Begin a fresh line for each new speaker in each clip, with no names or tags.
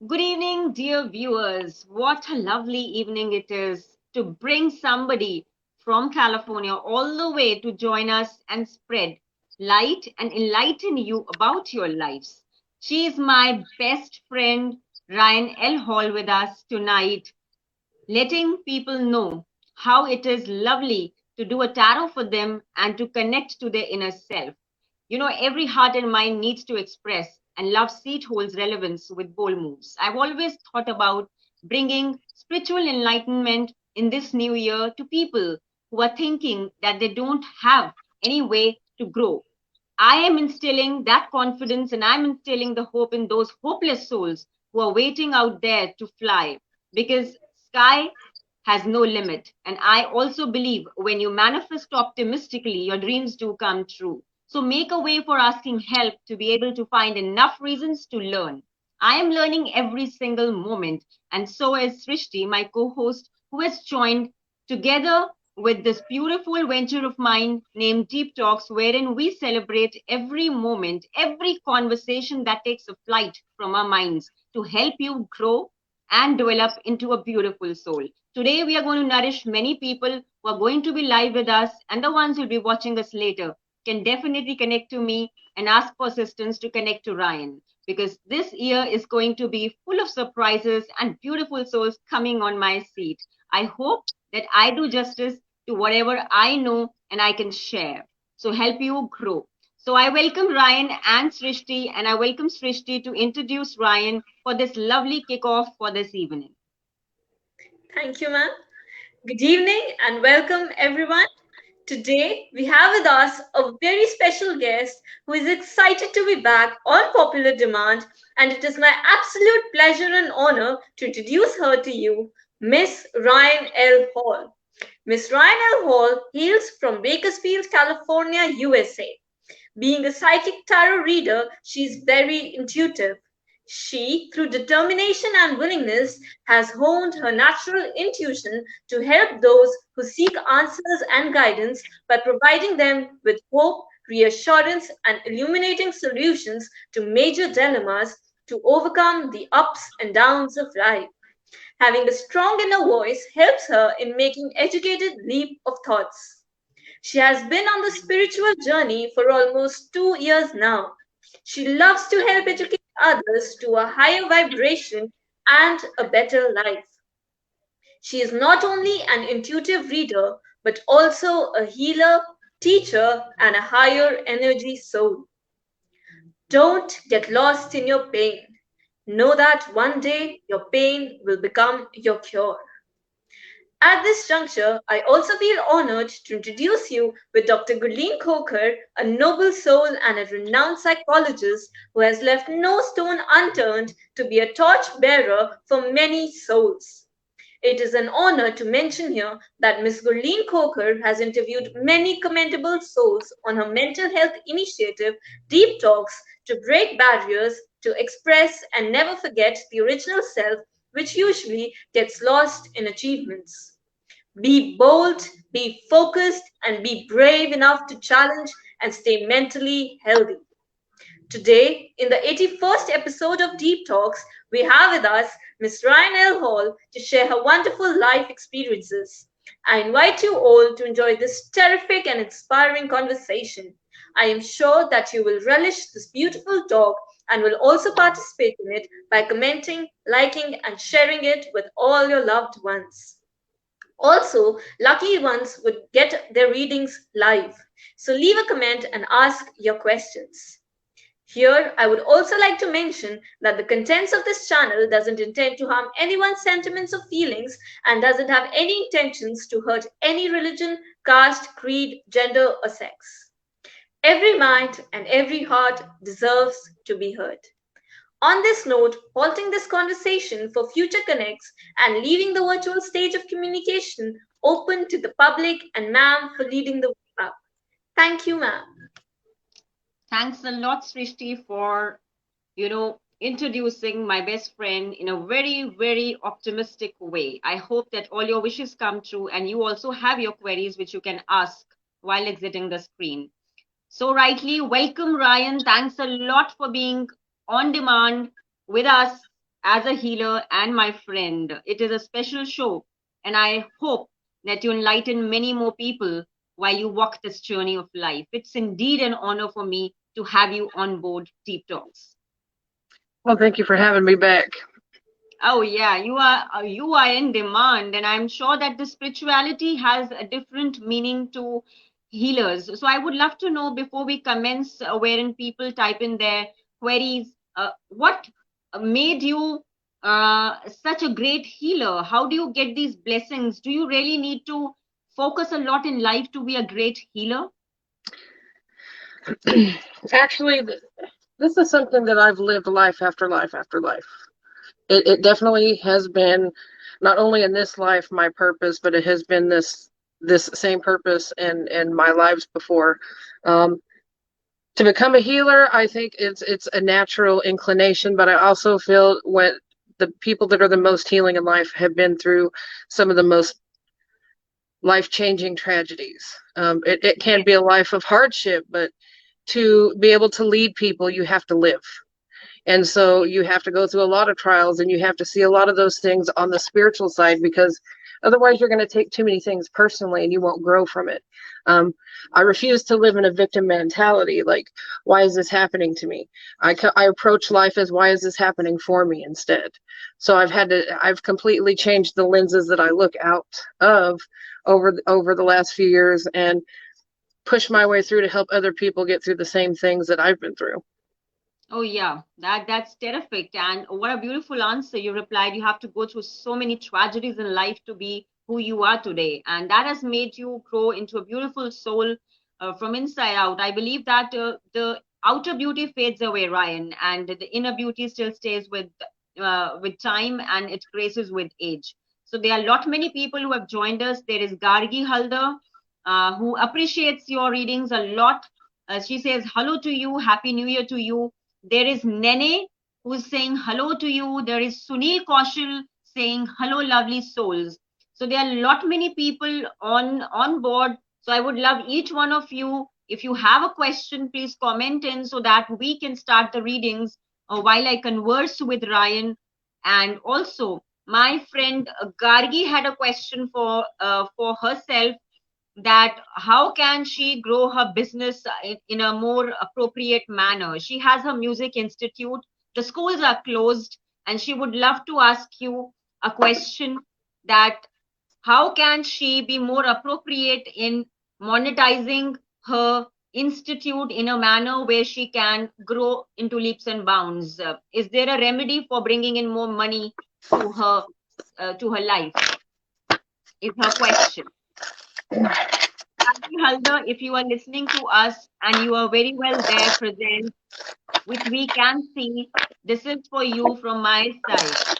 Good evening, dear viewers. What a lovely evening it is to bring somebody from California all the way to join us and spread light and enlighten you about your lives. She is my best friend, Ryan L. Hall, with us tonight, letting people know how it is lovely to do a tarot for them and to connect to their inner self. Every heart and mind needs to express, and love seat holds relevance with bold moves. I've always thought about bringing spiritual enlightenment in this new year to people who are thinking that they don't have any way to grow. I am instilling that confidence and I'm instilling the hope in those hopeless souls who are waiting out there to fly because sky has no limit. And I also believe when you manifest optimistically, your dreams do come true. So make a way for asking help to be able to find enough reasons to learn. I am learning every single moment, and so is Srishti, my co host, who has joined together with this beautiful venture of mine named Deep Talks, wherein we celebrate every moment, every conversation that takes a flight from our minds to help you grow and develop into a beautiful soul. Today, we are going to nourish many people who are going to be live with us, and the ones who will be watching us later can definitely connect to me and ask for assistance to connect to Ryan because this year is going to be full of surprises and beautiful souls coming on my seat. I hope that I do justice to whatever I know and I can share. So help you grow. So I welcome Ryan and Srishti, and I welcome Srishti to introduce Ryan for this lovely kickoff for this evening.
Thank you, ma'am. Good evening and welcome, everyone. Today, we have with us a very special guest who is excited to be back on popular demand, and it is my absolute pleasure and honor to introduce her to you, Miss Ryan L. Hall. Miss Ryan L. Hall hails from Bakersfield, California, USA. Being a psychic tarot reader, she is very intuitive. She, through determination and willingness, has honed her natural intuition to help those who seek answers and guidance by providing them with hope, reassurance, and illuminating solutions to major dilemmas to overcome the ups and downs of life. Having a strong inner voice helps her in making educated leap of thoughts. She has been on the spiritual journey for almost 2 years now. She loves to help educate others to a higher vibration and a better life. She is not only an intuitive reader, but also a healer, teacher, and a higher energy soul. Don't get lost in your pain. Know that one day your pain will become your cure. At this juncture, I also feel honored to introduce you with Dr. Gurleen Khokhar, a noble soul and a renowned psychologist who has left no stone unturned to be a torch bearer for many souls. It is an honor to mention here that Ms. Gurleen Khokhar has interviewed many commendable souls on her mental health initiative, Deep Talks, to break barriers, to express and never forget the original self, which usually gets lost in achievements. Be bold, be focused, and be brave enough to challenge and stay mentally healthy. Today, in the 81st episode of Deep Talks, we have with us Ms. Ryan L. Hall to share her wonderful life experiences. I invite you all to enjoy this terrific and inspiring conversation. I am sure that you will relish this beautiful talk and will also participate in it by commenting, liking, and sharing it with all your loved ones. Also, lucky ones would get their readings live. So leave a comment and ask your questions. Here, I would also like to mention that the contents of this channel doesn't intend to harm anyone's sentiments or feelings and doesn't have any intentions to hurt any religion, caste, creed, gender, or sex. Every mind and every heart deserves to be heard. On this note, halting this conversation for future connects and leaving the virtual stage of communication open to the public and ma'am for leading the way up. Thank you, ma'am.
Thanks a lot, Srishti, for introducing my best friend in a very, very optimistic way. I hope that all your wishes come true and you also have your queries which you can ask while exiting the screen. So, rightly, welcome, Ryan. Thanks a lot for being on demand with us. as a healer and my friend. It is a special show, and I hope that you enlighten many more people while you walk this journey of life. It's indeed an honor for me to have you on board Deep Talks.
Well, thank you for having me back.
Oh yeah, you are in demand, and I'm sure that the spirituality has a different meaning to healers. So I would love to know before we commence, wherein people type in their queries, what made you such a great healer? How do you get these blessings? Do you really need to focus a lot in life to be a great healer?
Actually, this is something that I've lived life after life after life. It definitely has been not only in this life my purpose, but it has been this same purpose in my lives before. Um, to become a healer, I think it's a natural inclination, but I also feel when the people that are the most healing in life have been through some of the most life-changing tragedies. It can
Yes.
be a life of hardship, but to be able to lead people, you have to live. And so you have to go through a lot of trials and you have to see a lot of those things on the spiritual side because otherwise you're going to take too many things personally and you won't grow from it. I refuse to live in a victim mentality. Like, why is this happening to me? I approach life as, why is this happening for me instead? So I've completely changed the lenses that I look out of over the last few years and push my way through to help other people get through the same things that I've been through.
Oh yeah, that's terrific. And what a beautiful answer. You replied you have to go through so many tragedies in life to be who you are today. And that has made you grow into a beautiful soul from inside out. I believe that the outer beauty fades away, Ryan, and the inner beauty still stays with time and it graces with age. So there are a lot many people who have joined us. There is Gargi Halder, who appreciates your readings a lot. She says hello to you, happy new year to you. There is Nene who's saying hello to you. There is Sunil Kaushal saying hello, lovely souls. So there are a lot many people on board. So I would love each one of you. If you have a question, please comment in so that we can start the readings while I converse with Ryan. And also, my friend Gargi had a question for herself, that how can she grow her business in a more appropriate manner. She has her music institute, the schools are closed, and she would love to ask you a question, that how can she be more appropriate in monetizing her institute in a manner where she can grow into leaps and bounds. Is there a remedy for bringing in more money to her life, is her question. Halder, if you are listening to us and you are very well there present, which we can see, this is for you from my side.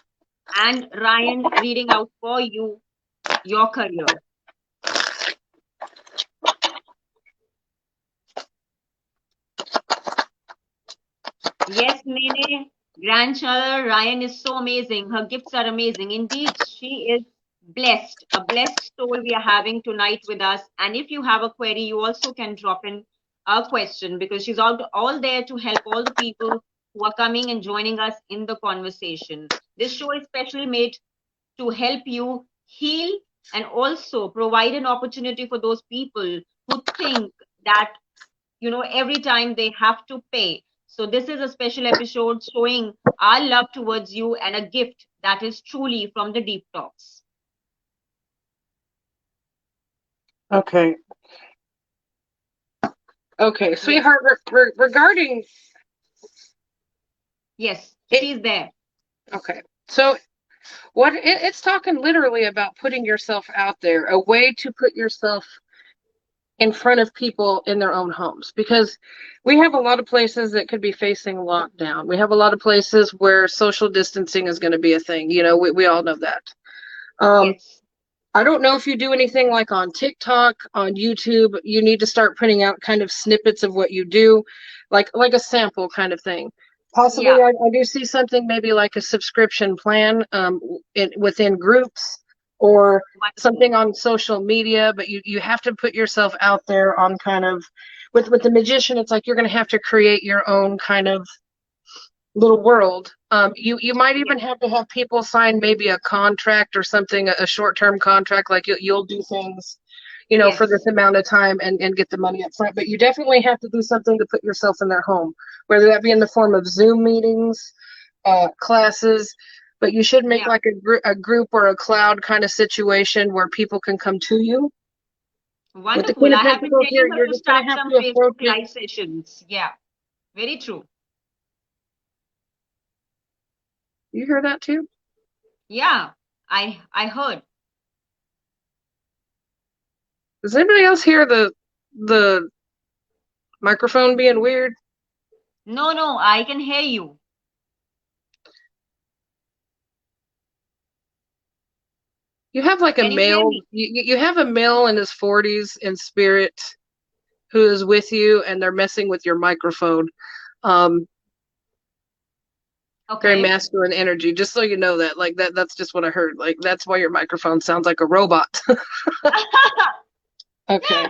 And Ryan reading out for you your career. Yes, Nene, grandchild Ryan is so amazing. Her gifts are amazing. Indeed, she is blessed, a blessed soul we are having tonight with us. And if you have a query, you also can drop in a question because she's all there to help all the people who are coming and joining us in the conversation. This show is specially made to help you heal and also provide an opportunity for those people who think that every time they have to pay. So this is a special episode showing our love towards you and a gift that is truly from the Deep Talks.
Okay. Okay,
Yes,
sweetheart, regarding
yes,
it,
she's there.
okay. So it's talking literally about putting yourself out there, a way to put yourself in front of people in their own homes, because we have a lot of places that could be facing lockdown. We have a lot of places where social distancing is going to be a thing. We all know that. Um,
Yes.
I don't know if you do anything like on TikTok, on YouTube. You need to start putting out kind of snippets of what you do, like a sample kind of thing. Possibly,
Yeah.
I do see something maybe like a subscription plan within groups or
Wonderful.
something on social media. But you have to put yourself out there on kind of with the magician. It's like you're going to have to create your own kind of little world. You might even have to have people sign maybe a contract or something, a short-term contract, like you'll do things, for
Yes.
this amount of time and get the money up front. But you definitely have to do something to put yourself in their home, whether that be in the form of Zoom meetings, classes. But you should make
Yeah.
like a group or a cloud kind of situation where people can come to you. With the
Wonderful.
Queen of
I have been
Pentacles here,
telling her
you're
to
just going
start
to have
some
to approach
Facebook
it.
live sessions. Yeah. Very true.
You hear that too?
Yeah. I heard.
Does anybody else hear the microphone being weird?
No, no, I can hear you.
You have like a
Can you hear
male,
me?
you have a male in his 40s in spirit who is with you, and they're messing with your microphone. Um, Very
Okay.
masculine energy, just so you know that. Like that's just what I heard. Like that's why your microphone sounds like a robot. Okay.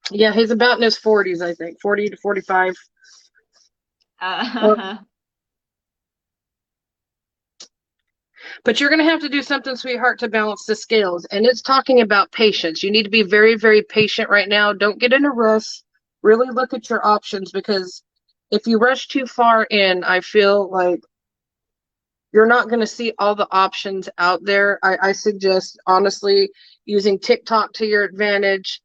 Yeah, he's about in his 40s, I think. 40 to 45.
Uh,
But you're going to have to do something, sweetheart, to balance the scales. And it's talking about patience. You need to be very, very patient right now. Don't get in a rush. Really look at your options, because if you rush too far in, I feel like you're not going to see all the options out there. I suggest, honestly, using TikTok to your advantage.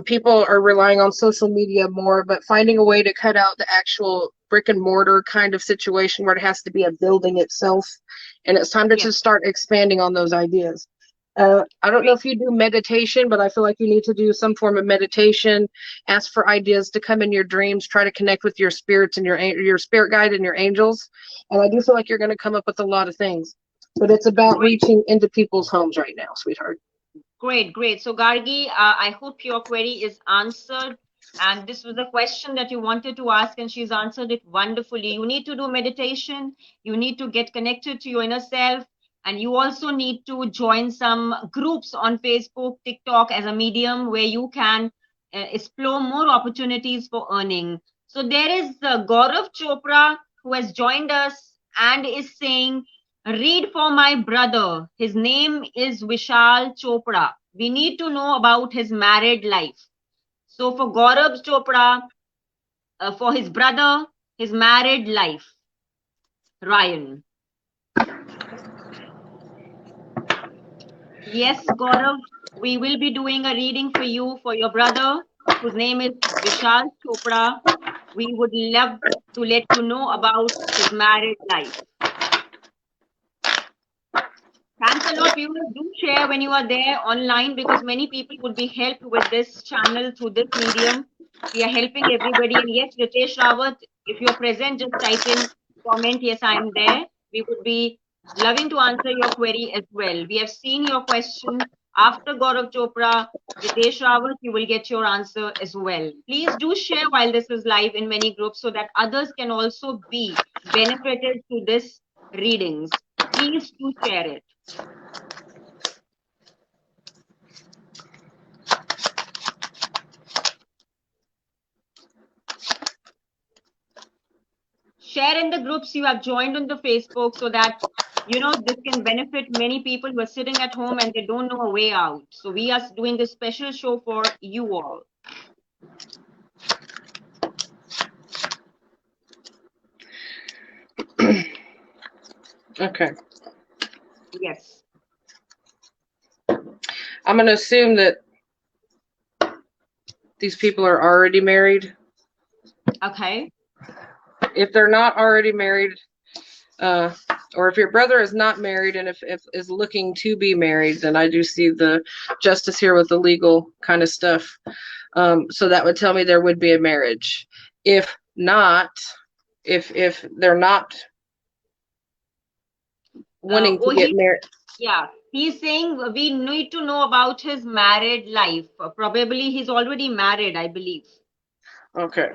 People are relying on social media more, but finding a way to cut out the actual brick and mortar kind of situation where it has to be a building itself. And it's time to
yes.
just start expanding on those ideas. I don't know
Great.
if you do meditation, but I feel like you need to do some form of meditation. Ask for ideas to come in your dreams. Try to connect with your spirits and your spirit guide and your angels. And I do feel like you're going to come up with a lot of things. But it's about
Great.
reaching into people's homes right now, sweetheart.
Great. Great. So, Gargi, I hope your query is answered. And this was the question that you wanted to ask, and she's answered it wonderfully. You need to do meditation. You need to get connected to your inner self. And you also need to join some groups on Facebook, TikTok as a medium where you can explore more opportunities for earning. So, there is Gaurav Chopra who has joined us and is saying, read for my brother. His name is Vishal Chopra. We need to know about his married life. So for Gaurav Chopra, for his brother, his married life. Ryan. Yes, Gaurav, we will be doing a reading for you for your brother, whose name is Vishal Chopra. We would love to let you know about his married life. Thanks a lot, viewers. Do share when you are there online, because many people would be helped with this channel through this medium. We are helping everybody. And yes, Ritesh Rawat, if you're present, just type in comment, yes, I am there. We would be loving to answer your query as well. We have seen your question. After Gaurav Chopra, Ritesh Rawat, you will get your answer as well. Please do share while this is live in many groups so that others can also be benefited to this readings. Please do share it. Share in the groups you have joined on the Facebook so that this can benefit many people who are sitting at home and they don't know a way out. So we are doing this special show for you all.
Okay.
Yes.
I'm going to assume that these people are already married.
Okay.
If they're not already married, or if your brother is not married and if is looking to be married, then I do see the justice here with the legal kind of stuff. So that would tell me there would be a marriage. If not, if they're not wanting to get married.
Yeah, he's saying we need to know about his married life. Probably he's already married, I believe.
Okay.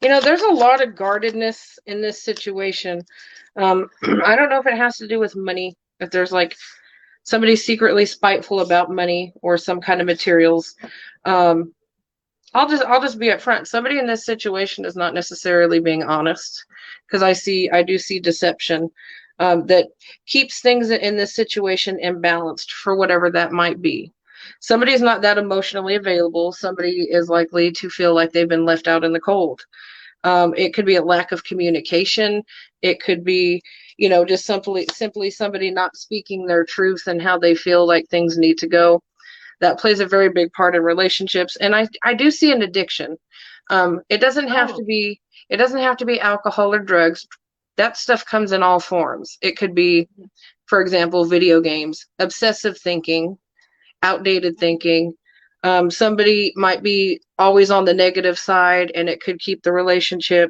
There's a lot of guardedness in this situation. I don't know if it has to do with money, if there's like somebody secretly spiteful about money or some kind of materials. I'll just be upfront. Somebody in this situation is not necessarily being honest, because I do see deception that keeps things in this situation imbalanced for whatever that might be. Somebody's not that emotionally available. Somebody is likely to feel like they've been left out in the cold. It could be a lack of communication. It could be, just simply somebody not speaking their truth and how they feel like things need to go. That plays a very big part in relationships. And I do see an addiction. It doesn't have to
Oh,
be it doesn't have to be alcohol or drugs. That stuff comes in all forms. It could be, for example, video games, obsessive thinking, outdated thinking. Somebody might be always on the negative side, and it could keep the relationship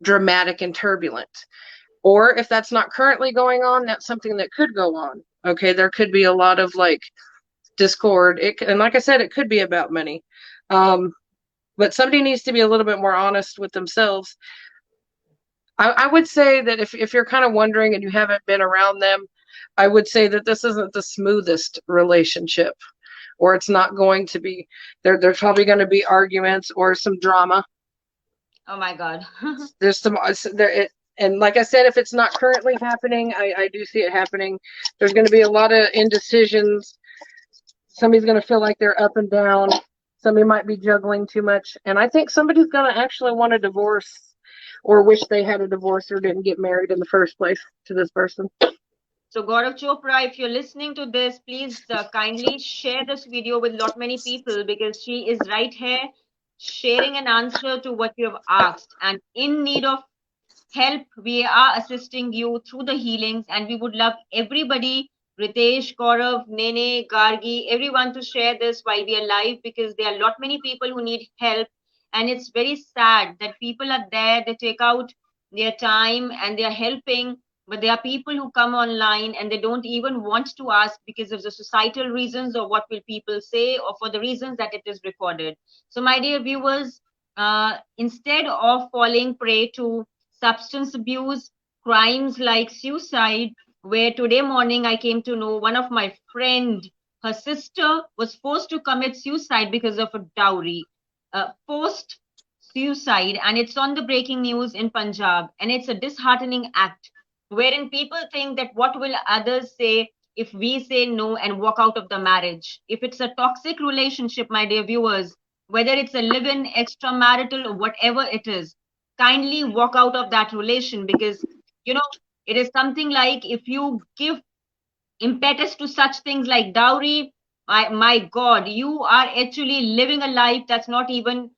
dramatic and turbulent. Or if that's not currently going on, that's something that could go on. Okay, there could be a lot of like discord. And like I said, it could be about money. But somebody needs to be a little bit more honest with themselves. I would say that if you're kind of wondering and you haven't been around them, I would say that this isn't the smoothest relationship, or it's not going to be. There's probably going to be arguments or some drama.
oh my God.
There's some there. And like I said, if it's not currently happening, I do see it happening. There's going to be a lot of indecisions. Somebody's going to feel like they're up and down. Somebody might be juggling too much. And I think somebody's going to actually want a divorce or wish they had a divorce or didn't get married in the first place to this person.
So Gaurav Chopra, if you're listening to this, please kindly share this video with lot many people, because she is right here sharing an answer to what you have asked, and in need of help. We are assisting you through the healings, and we would love everybody, Ritesh, Gaurav, Nene, Gargi, everyone to share this while we are live, because there are a lot many people who need help. And it's very sad that people are there, they take out their time and they are helping, but there are people who come online and they don't even want to ask because of the societal reasons, or what will people say, or for the reasons that it is recorded. So my dear viewers, instead of falling prey to substance abuse, crimes like suicide, where today morning I came to know one of my friend, her sister was forced to commit suicide because of a dowry, post suicide, and it's on the breaking news in Punjab, and it's a disheartening act wherein people think that what will others say if we say no and walk out of the marriage. If it's a toxic relationship, my dear viewers, whether it's a live-in, extramarital, or whatever it is, kindly walk out of that relation, because you know it is something like, if you give impetus to such things like dowry, my God, you are actually living a life that's not even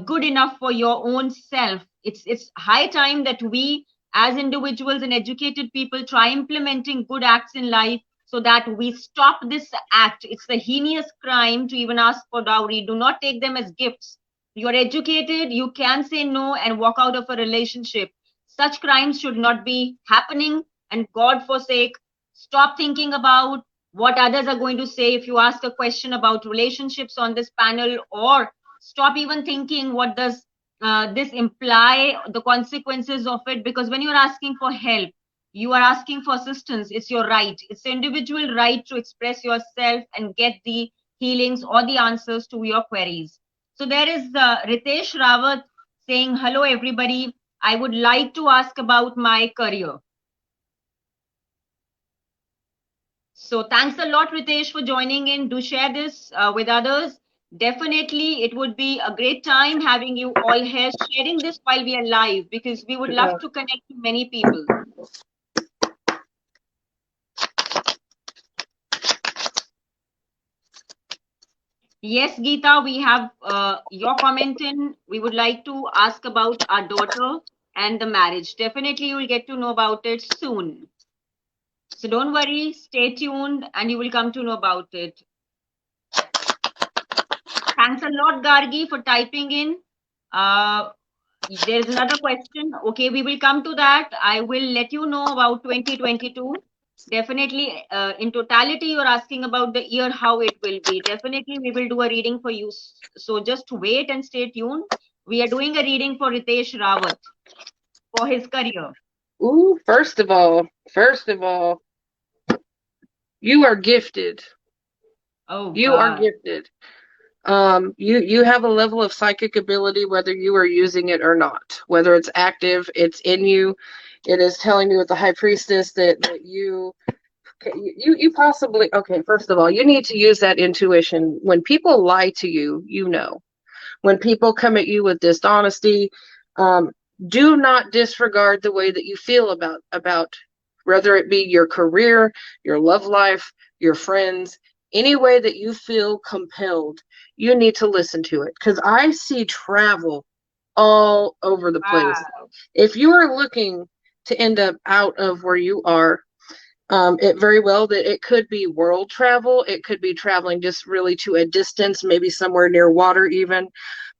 good enough for your own self. It's high time that we as individuals and educated people try implementing good acts in life, so that we stop this act. It's a heinous crime to even ask for dowry. Do not take them as gifts. You're educated, you can say no and walk out of a relationship. Such crimes should not be happening. And God forsake, stop thinking about what others are going to say if you ask a question about relationships on this panel, or stop even thinking what does this imply, the consequences of it. Because when you're asking for help, you are asking for assistance. It's your right. It's the individual right to express yourself and get the healings or the answers to your queries. So there is Ritesh Rawat saying, hello everybody, I would like to ask about my career. So thanks a lot, Ritesh, for joining in. Do share this with others. Definitely, it would be a great time having you all here sharing this while we are live, because we would love to connect to many people. Yes, Geeta, we have your comment in. We would like to ask about our daughter and the marriage. Definitely, you will get to know about it soon. So don't worry, stay tuned and you will come to know about it. Thanks a lot, Gargi, for typing in. Uh, there's another question. Okay, we will come to that. I will let you know about 2022. Definitely, in totality, you're asking about the year, how it will be. Definitely, we will do a reading for you. So just wait and stay tuned. We are doing a reading for Ritesh Rawat for his career.
Ooh, first of all, you are gifted.
Oh,
You are
God.
gifted. You have a level of psychic ability, whether you are using it or not, whether it's active, it's in you. It is telling me with the high priestess that you possibly, okay, first of all, you need to use that intuition. When people lie to you, you know. When people come at you with dishonesty, um, do not disregard the way that you feel about whether it be your career, your love life, your friends, any way that you feel compelled, you need to listen to it. Because I see travel all over the place.
Wow.
If you are looking to end up out of where you are, it very well that it could be world travel. It could be traveling just really to a distance, maybe somewhere near water even.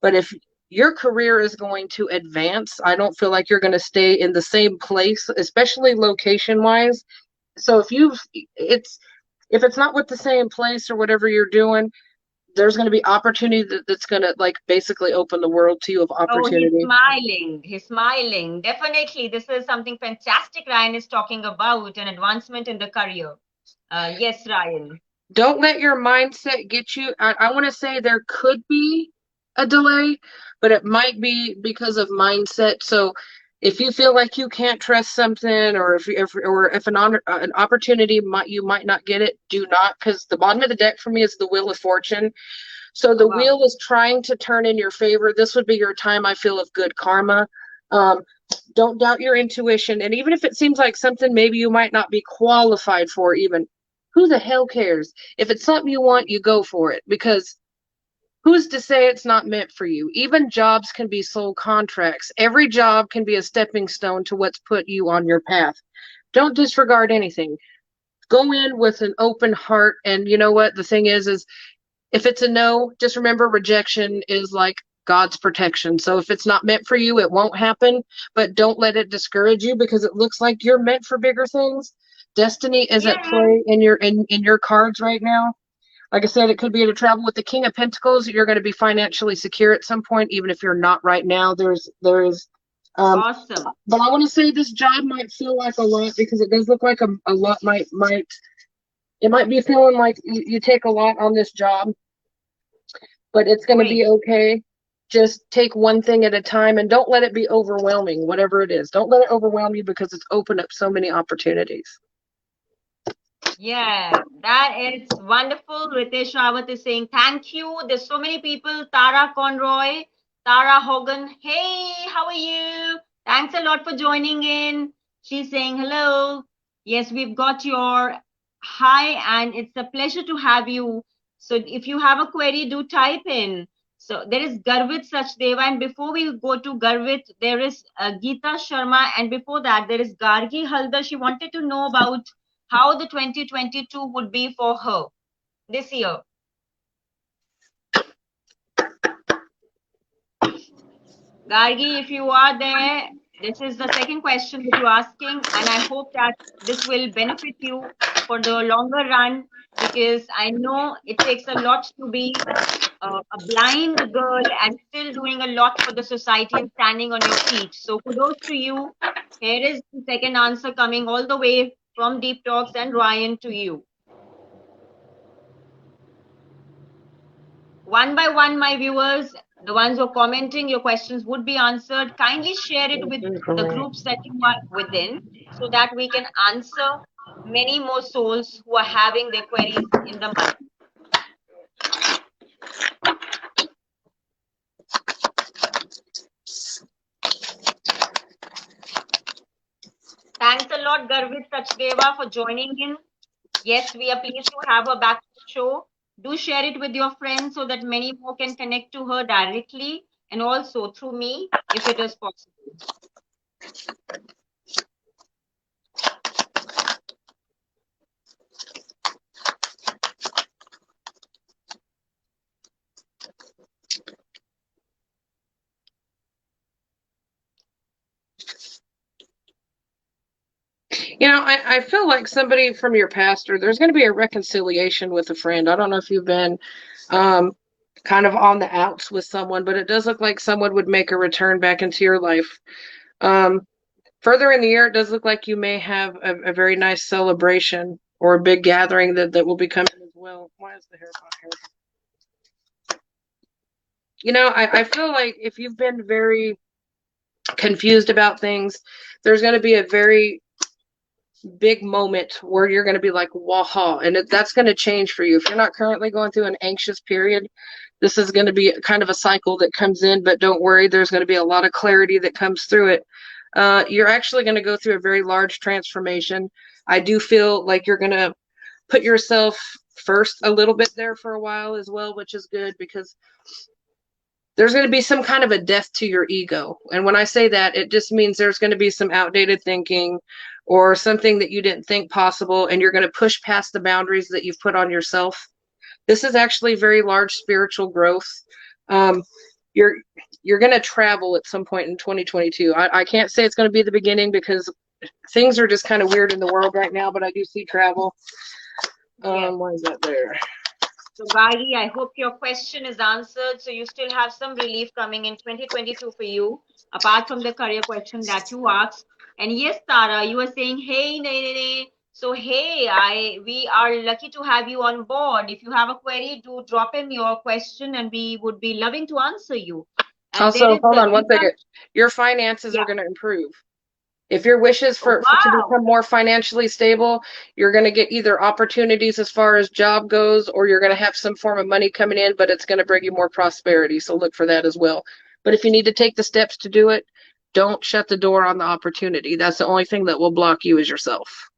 But if your career is going to advance, I don't feel like you're going to stay in the same place, especially location wise. So if it's not with the same place or whatever you're doing, there's going to be opportunity that's going to like basically open the world to you of
Oh, he's
opportunity.
smiling. He's smiling. Definitely, this is something fantastic Ryan is talking about, an advancement in the career. Yes, Ryan.
Don't let your mindset get you. I want to say there could be a delay, but it might be because of mindset. So if you feel like you can't trust something, or if an opportunity you might not get it, do not, because the bottom of the deck for me is the Wheel of Fortune. So
Oh,
the
wow.
wheel is trying to turn in your favor. This would be your time, I feel, of good karma. Um, don't doubt your intuition. And even if it seems like something maybe you might not be qualified for, even, who the hell cares? If it's something you want, you go for it, because who's to say it's not meant for you? Even jobs can be soul contracts. Every job can be a stepping stone to what's put you on your path. Don't disregard anything. Go in with an open heart. And you know what? The thing is if it's a no, just remember rejection is like God's protection. So if it's not meant for you, it won't happen. But don't let it discourage you, because it looks like you're meant for bigger things. Destiny is at
Yeah.
play in your cards right now. Like I said, it could be to travel with the King of Pentacles. You're going to be financially secure at some point, even if you're not right now. There is
Awesome.
but I want to say this job might feel like a lot, because it does look like a lot might it might be feeling like you take a lot on this job, but it's going to be
Great.
okay. Just take one thing at a time, and don't let it be overwhelming, whatever it is. Don't let it overwhelm you, because it's opened up so many opportunities.
Yeah, that is wonderful. Ritesh Rawat is saying thank you. There's so many people. Tara Conroy, Tara Hogan. Hey, how are you? Thanks a lot for joining in. She's saying hello. Yes, we've got your hi, and it's a pleasure to have you. So if you have a query, do type in. So there is Garvit Sachdeva, and before we go to Garvit, there is Geeta Sharma, and before that, there is Gargi Halda. She wanted to know about how the 2022 would be for her this year. Gargi, if you are there, this is the second question that you're asking, and I hope that this will benefit you for the longer run, because I know it takes a lot to be a blind girl and still doing a lot for the society and standing on your feet. So kudos to you. Here is the second answer coming all the way from Deep Talks and Ryan to you. One by one, my viewers, the ones who are commenting, your questions would be answered. Kindly share it with the groups that you are within, so that we can answer many more souls who are having their queries in the month. Thanks a lot, Garvit Sachdeva, for joining in. Yes, we are pleased to have her back to the show. Do share it with your friends so that many more can connect to her directly, and also through me if it is possible.
I feel like somebody from your past, or there's going to be a reconciliation with a friend. I don't know if you've been um, kind of on the outs with someone, but it does look like someone would make a return back into your life. Um, Further in the year, it does look like you may have a very nice celebration or a big gathering that will be coming as well. Why is the hair here? I feel like if you've been very confused about things, there's going to be a very big moment where you're going to be like, waha, and that's going to change for you. If you're not currently going through an anxious period, this is going to be kind of a cycle that comes in, but don't worry, there's going to be a lot of clarity that comes through it. You're actually going to go through a very large transformation. I do feel like you're going to put yourself first a little bit there for a while as well, which is good because there's going to be some kind of a death to your ego. And when I say that, it just means there's going to be some outdated thinking or something that you didn't think possible, and you're going to push past the boundaries that you've put on yourself. This is actually very large spiritual growth. Um, you're you're going to travel at some point in 2022. I can't say it's going to be the beginning because things are just kind of weird in the world right now, but I do see travel.
Yes.
Why is that there?
So, Gagi, I hope your question is answered. So, you still have some relief coming in 2022 for you, apart from the career question that you asked. And yes, Tara, you were saying, hey, nay. So, hey, we are lucky to have you on board. If you have a query, do drop in your question and we would be loving to answer you. And there
Also,
is
hold
the
on one second. Your finances
yeah.
are going to improve. If your wish is for to
Wow.
become more financially stable, you're going to get either opportunities as far as job goes, or you're going to have some form of money coming in, but it's going to bring you more prosperity. So look for that as well. But if you need to take the steps to do it, don't shut the door on the opportunity. That's the only thing that will block you is yourself.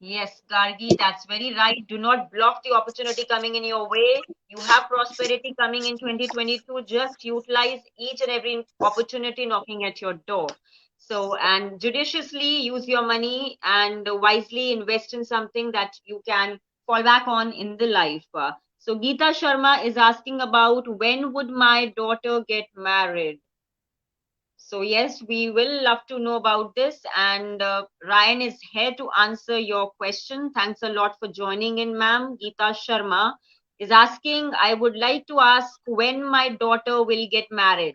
Yes, Gargi, that's very right. Do not block the opportunity coming in your way. You have prosperity coming in 2022. Just utilize each and every opportunity knocking at your door. So, and judiciously use your money and wisely invest in something that you can fall back on in the life. So, Geeta Sharma is asking about when would my daughter get married? So, yes, we will love to know about this. And Ryan is here to answer your question. Thanks a lot for joining in, ma'am. Geeta Sharma is asking, I would like to ask when my daughter will get married.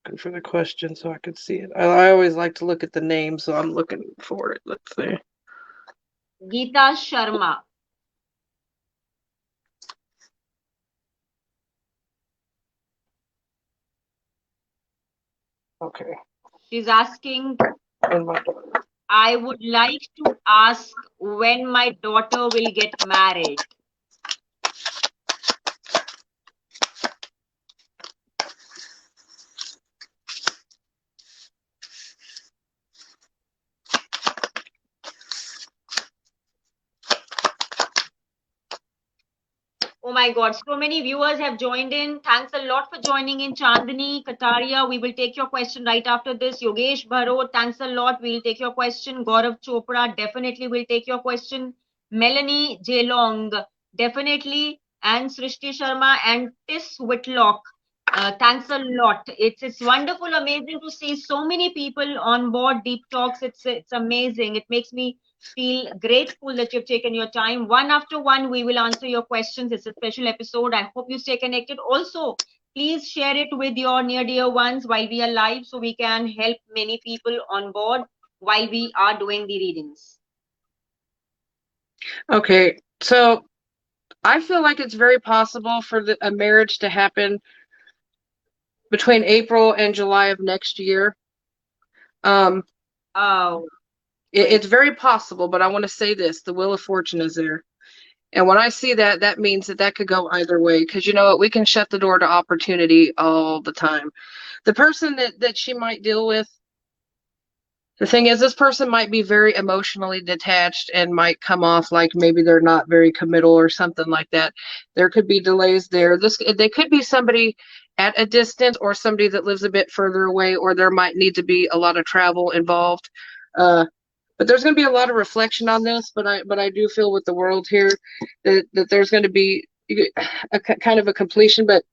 Looking for the question so I could see it. I always like to look at the name, so I'm looking for it. Let's see.
Geeta Sharma.
Okay.
She's asking,
And my daughter.
I would like to ask when my daughter will get married. Oh my God, so many viewers have joined in. Thanks a lot for joining in. Chandani, Kataria, we will take your question right after this. Yogesh Bharot, thanks a lot. We'll take your question. Gaurav Chopra, definitely will take your question. Melanie Jelong, definitely. And Srishti Sharma and Tis Whitlock. Thanks a lot. It's wonderful, amazing to see so many people on board Deep Talks. It's amazing. It makes me feel grateful that you've taken your time. One after one, we will answer your questions. It's a special episode. I hope you stay connected. Also, please share it with your near dear ones while we are live so we can help many people on board while we are doing the readings.
Okay, so I feel like it's very possible for a marriage to happen between April and July of next year.
Oh,
It's very possible, but I want to say this: the wheel of fortune is there. And when I see that, that means that could go either way. Because you know what? We can shut the door to opportunity all the time. The person that she might deal with, the thing is, this person might be very emotionally detached and might come off like maybe they're not very committal or something like that. There could be delays there. They could be somebody at a distance or somebody that lives a bit further away, or there might need to be a lot of travel involved. But there's going to be a lot of reflection on this. But I do feel with the world here that there's going to be a kind of a completion. But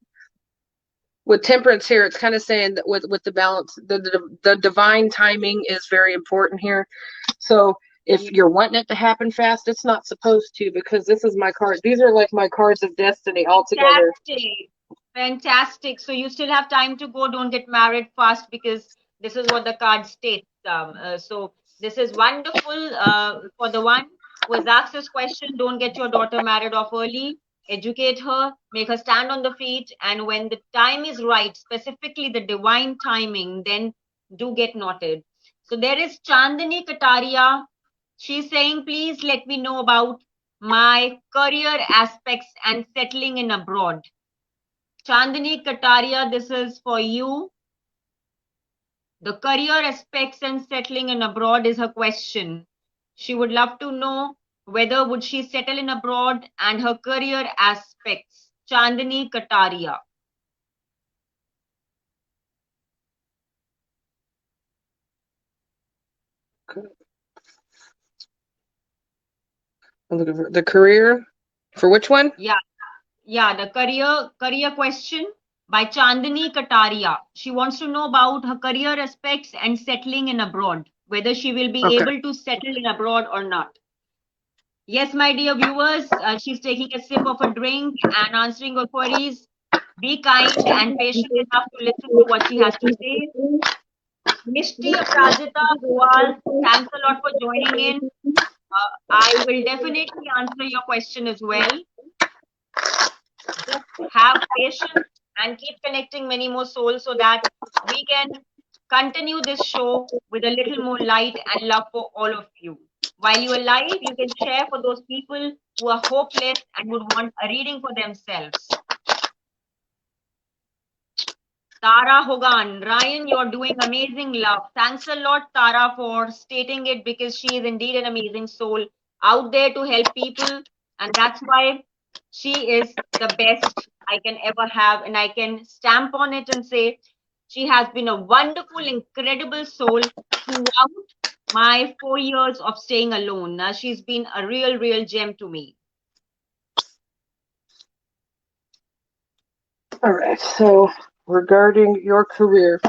with temperance here, it's kind of saying that with the balance, the divine timing is very important here. So if you're wanting it to happen fast, it's not supposed to, because this is my card. These are like my cards of destiny all together.
fantastic. Fantastic. So you still have time to go. Don't get married fast because this is what the card states. So this is wonderful for the one who has asked this question. Don't get your daughter married off early. educate her, make her stand on the feet, and when the time is right, specifically the divine timing, then do get noted. So there is Chandani Kataria. She's saying, please let me know about my career aspects and settling in abroad. Chandani Kataria, this is for you. The career aspects and settling in abroad is her question. She would love to know whether would she settle in abroad and her career aspects. Chandani Kataria.
I'm looking for the career. For which one?
Yeah, the career question by Chandani Kataria. She wants to know about her career aspects and settling in abroad, whether she will be
Okay.
able to settle in abroad or not. Yes, my dear viewers, she's taking a sip of a drink and answering your queries. Be kind and patient enough to listen to what she has to say. Mishti Aprajita Goal, thanks a lot for joining in. I will definitely answer your question as well. Just have patience and keep connecting many more souls so that we can continue this show with a little more light and love for all of you. While you are live, you can share for those people who are hopeless and would want a reading for themselves. Tara Hogan, Ryan, you're doing amazing, love. Thanks a lot, Tara, for stating it because she is indeed an amazing soul out there to help people. And that's why she is the best I can ever have. And I can stamp on it and say she has been a wonderful, incredible soul throughout my 4 years of staying alone. Now, she's been a real, real gem to me.
All right. So regarding your career,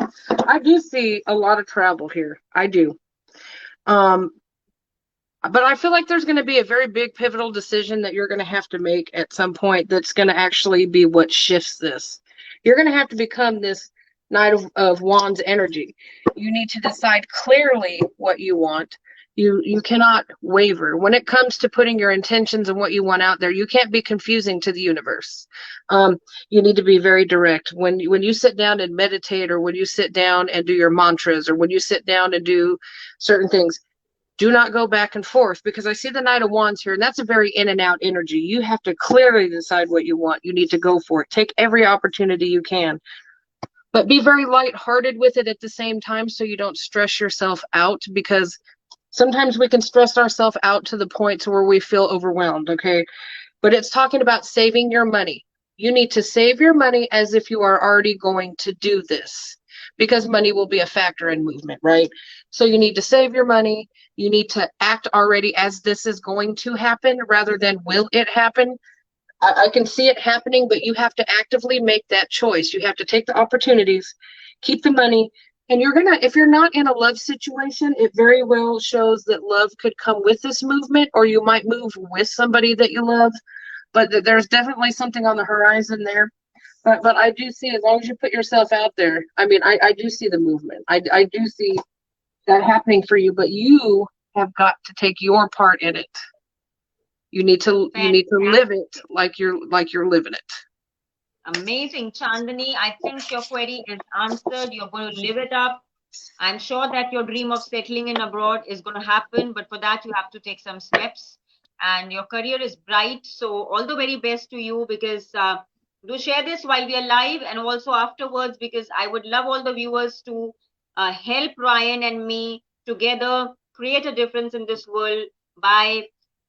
I do see a lot of travel here. I do. Um, but I feel like there's going to be a very big pivotal decision that you're going to have to make at some point that's going to actually be what shifts this. You're going to have to become this Knight of Wands energy. You need to decide clearly what you want. You cannot waver. When it comes to putting your intentions and what you want out there, you can't be confusing to the universe. You need to be very direct. When you sit down and meditate, or when you sit down and do your mantras, or when you sit down and do certain things, do not go back and forth, because I see the Knight of Wands here, and that's a very in and out energy. You have to clearly decide what you want. You need to go for it. Take every opportunity you can, but be very lighthearted with it at the same time so you don't stress yourself out, because sometimes we can stress ourselves out to the point to where we feel overwhelmed, okay? But it's talking about saving your money. You need to save your money as if you are already going to do this, because money will be a factor in movement, right? So you need to save your money. You need to act already as this is going to happen rather than will it happen. I can see it happening, but you have to actively make that choice. You have to take the opportunities, keep the money, and if you're not in a love situation, it very well shows that love could come with this movement, or you might move with somebody that you love. But there's definitely something on the horizon there. But I do see, as long as you put yourself out there, I mean, I do see the movement. I do see that happening for you, but you have got to take your part in it. You need to live it like you're living it.
Amazing, Chandani. I think your query is answered. You're going to live it up. I'm sure that your dream of settling in abroad is going to happen, but for that, you have to take some steps. And your career is bright. So, all the very best to you, because do share this while we are live and also afterwards, because I would love all the viewers to help Ryan and me together create a difference in this world by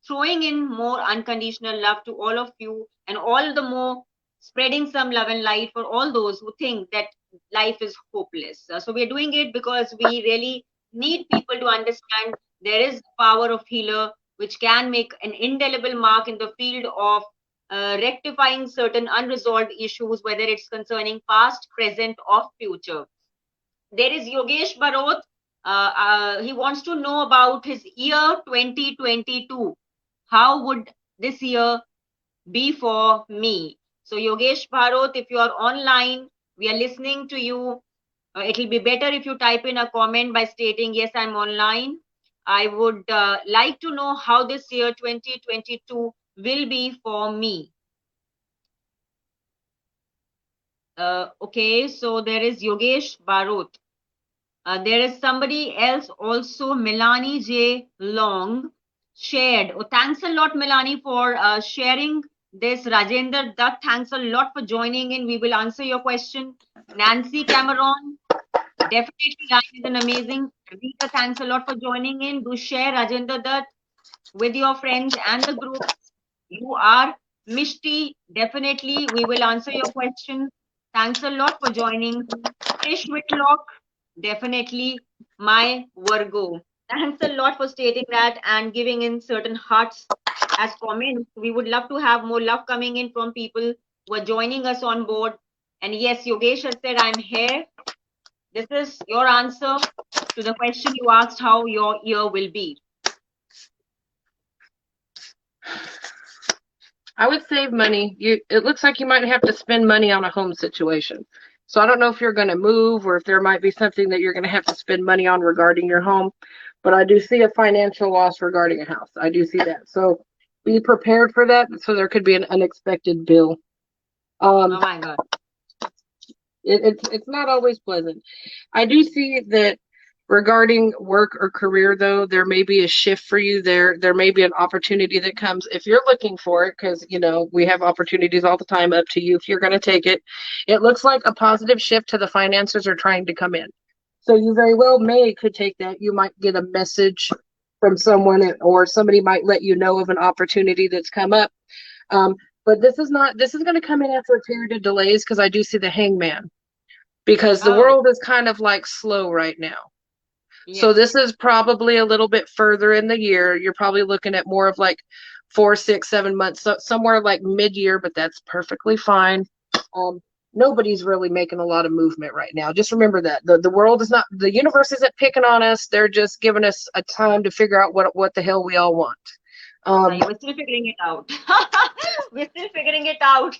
throwing in more unconditional love to all of you, and all the more spreading some love and light for all those who think that life is hopeless. So we're doing it because we really need people to understand there is power of healer which can make an indelible mark in the field of rectifying certain unresolved issues, whether it's concerning past, present, or future. There is Yogesh Barot. He wants to know about his year 2022. How would this year be for me? So Yogesh Bharot, if you are online, we are listening to you. It'll be better if you type in a comment by stating, yes, I'm online. I would like to know how this year 2022 will be for me. Okay, so there is Yogesh Barot. There is somebody else also, Milani J. Long shared. Oh, thanks a lot, Milani, for sharing this. Rajender Dutt, thanks a lot for joining in. We will answer your question. Nancy Cameron, definitely, Ryan is an amazing. Rita, thanks a lot for joining in. Do share Rajender Dutt with your friends and the groups. You are Mishti. Definitely, we will answer your questions. Thanks a lot for joining. Trish Whitlock, definitely my Virgo. Thanks a lot for stating that and giving in certain hearts as comments. We would love to have more love coming in from people who are joining us on board. And yes, Yogesh has said, I'm here. This is your answer to the question you asked how your year will be.
I would save money. It looks like you might have to spend money on a home situation. So I don't know if you're going to move or if there might be something that you're going to have to spend money on regarding your home, but I do see a financial loss regarding a house. I do see that. So be prepared for that. So there could be an unexpected bill.
Oh my God.
It's not always pleasant. I do see that regarding work or career, though, there may be a shift for you there. There may be an opportunity that comes if you're looking for it, because we have opportunities all the time. Up to you if you're going to take it. It looks like a positive shift to the finances are trying to come in. So you very well could take that. You might get a message from someone, or somebody might let you know of an opportunity that's come up. Um, but this is going to come in after a period of delays, because I do see the hangman, because the
Oh,
world is kind of like slow right now. So
yes.
this is probably a little bit further in the year. You're probably looking at more of like 4, 6, 7 months, so somewhere like mid-year, but that's perfectly fine. Um, Nobody's really making a lot of movement right now. Just remember that the world is not, the universe isn't picking on us. They're just giving us a time to figure out what the hell we all want.
Yeah, we're still figuring it out. We're still figuring it out.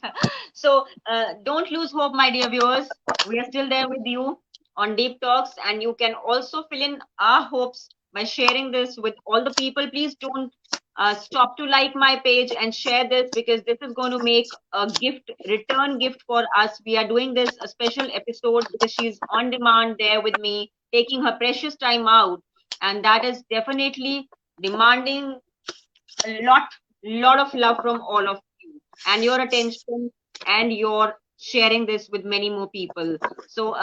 So don't lose hope, my dear viewers. We are still there with you on Deep Talks, and you can also fill in our hopes by sharing this with all the people. Please don't stop to like my page and share this, because this is going to make a gift, return gift for us. We are doing this a special episode because she's on demand there with me, taking her precious time out, and that is definitely demanding a lot of love from all of you and your attention, and your sharing this with many more people. So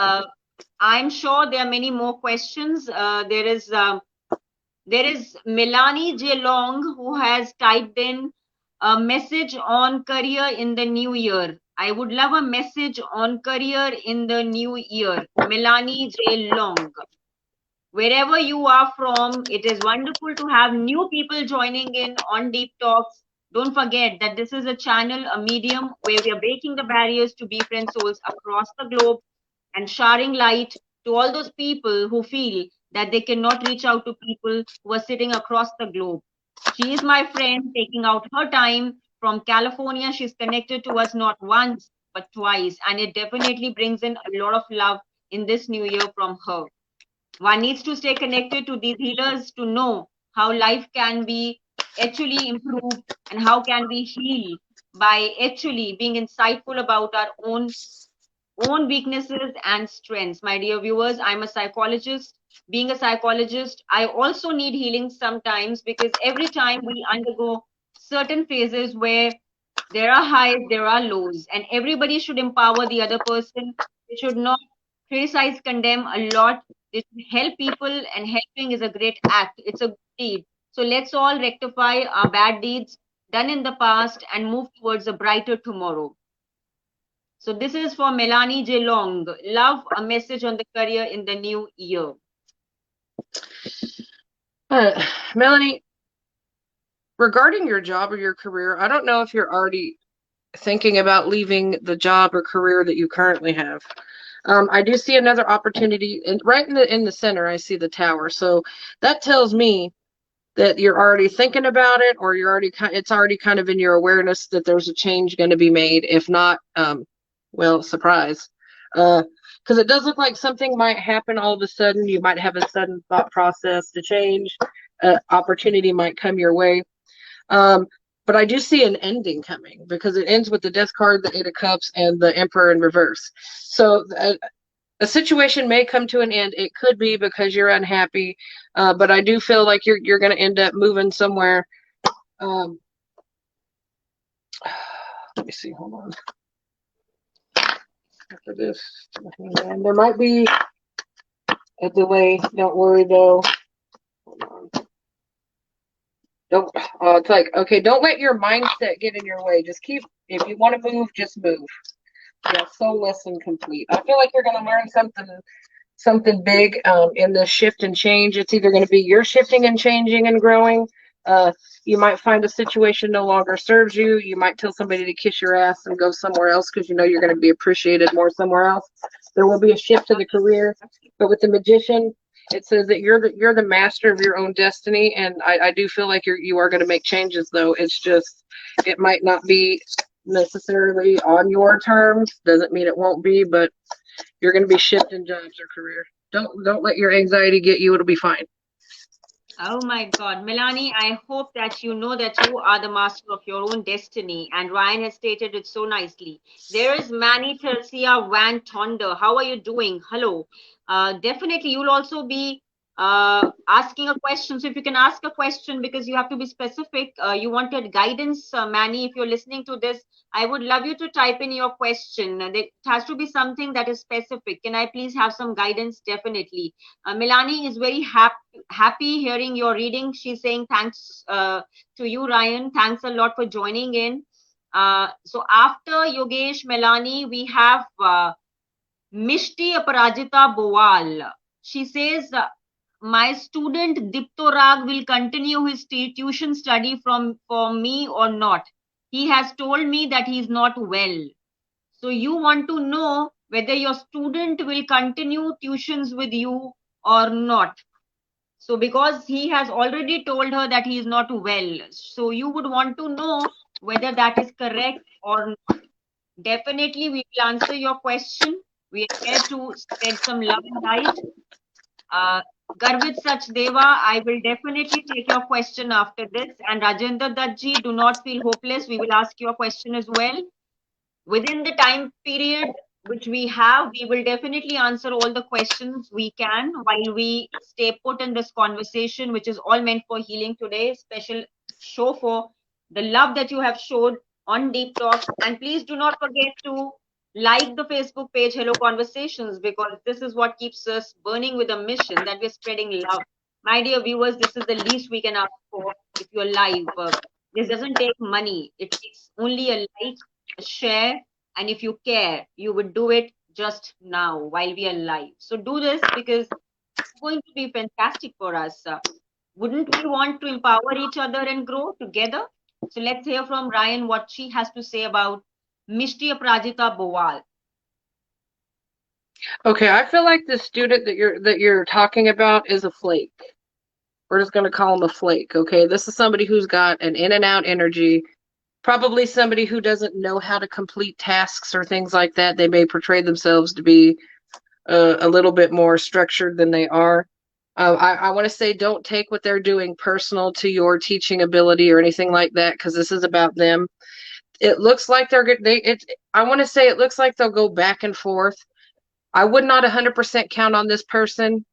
I'm sure there are many more questions. There is Milani J. Long, who has typed in a message on career in the new year. I would love a message on career in the new year. Milani J. Long, wherever you are from, it is wonderful to have new people joining in on Deep Talks. Don't forget that this is a channel, a medium where we are breaking the barriers to befriend souls across the globe and sharing light to all those people who feel that they cannot reach out to people who are sitting across the globe. She is my friend, taking out her time from California. She's connected to us not once, but twice. And it definitely brings in a lot of love in this new year from her. One needs to stay connected to these healers to know how life can be actually improved and how can we heal by actually being insightful about our own weaknesses and strengths. My dear viewers, I'm a psychologist. Being a psychologist, I also need healing sometimes, because every time we undergo certain phases where there are highs, there are lows, and everybody should empower the other person. They should not criticize, condemn a lot. They should help people, and helping is a great act. It's a good deed. So let's all rectify our bad deeds done in the past and move towards a brighter tomorrow. So this is for Melanie J. Long. Love, a message on the career in the new year.
Melanie, regarding your job or your career, I don't know if you're already thinking about leaving the job or career that you currently have. I do see another opportunity, and right in the center, I see the tower. So that tells me that you're already thinking about it, or it's already kind of in your awareness that there's a change going to be made. If not, well, surprise. Because it does look like something might happen all of a sudden. You might have a sudden thought process to change. Opportunity might come your way. But but I do see an ending coming because it ends with the Death card, the Eight of Cups, and the Emperor in reverse. So a situation may come to an end. It could be because you're unhappy, but I do feel like you're going to end up moving somewhere. Um, let me see. Hold on. After this, there might be a delay. Don't worry though. Hold on. Don't. It's like, okay. Don't let your mindset get in your way. Just keep. If you want to move, just move. Yeah. Soulless and complete. I feel like you're going to learn something big in this shift and change. It's either going to be you're shifting and changing and growing. You might find a situation no longer serves you. You might tell somebody to kiss your ass and go somewhere else because you know you're going to be appreciated more somewhere else. There will be a shift to the career, but with the Magician, it says that you're the master of your own destiny, and I do feel like you are going to make changes. Though it's just it might not be necessarily on your terms. Doesn't mean it won't be, but you're going to be shifting jobs or career. Don't let your anxiety get you. It'll be fine.
Oh my God, Melanie, I hope that you know that you are the master of your own destiny. And Ryan has stated it so nicely. There is Manny Tercia Van Tonder. How are you doing? Hello. Definitely, you'll also be asking a question. So if you can ask a question because you have to be specific. You wanted guidance, Manny. If you're listening to this, I would love you to type in your question. It has to be something that is specific. Can I please have some guidance? Definitely. Milani is very happy hearing your reading. She's saying thanks to you, Ryan. Thanks a lot for joining in. So after Yogesh, Melani, we have Mishti Aparajita Bowal. She says, my student Diptorag will continue his tuition study for me or not. He has told me that he is not well. So you want to know whether your student will continue tuitions with you or not. So because he has already told her that he is not well, so you would want to know whether that is correct or not. Definitely, we will answer your question. We are here to spread some love and light. Garvit Sachdeva, I will definitely take your question after this. And Rajendra Duttji, do not feel hopeless. We will ask your question as well. Within the time period which we have, we will definitely answer all the questions we can while we stay put in this conversation, which is all meant for healing today. Special show for the love that you have showed on Deep Talks. And please do not forget to like the Facebook page, Hello Conversations, because this is what keeps us burning with a mission that we're spreading love. My dear viewers, this is the least we can ask for if you're live. This doesn't take money. It takes only a like, share, and if you care, you would do it just now while we are live. So do this because it's going to be fantastic for us. Wouldn't we want to empower each other and grow together? So let's hear from Ryan what she has to say about Mishti Aprajita Bowal.
Okay, I feel like the student that you're talking about is a flake. We're just going to call him a flake. Okay, this is somebody who's got an in and out energy. Probably somebody who doesn't know how to complete tasks or things like that. They may portray themselves to be a little bit more structured than they are. I want to say don't take what they're doing personal to your teaching ability or anything like that because this is about them. It looks like I want to say it looks like they'll go back and forth. I would not 100% count on this person.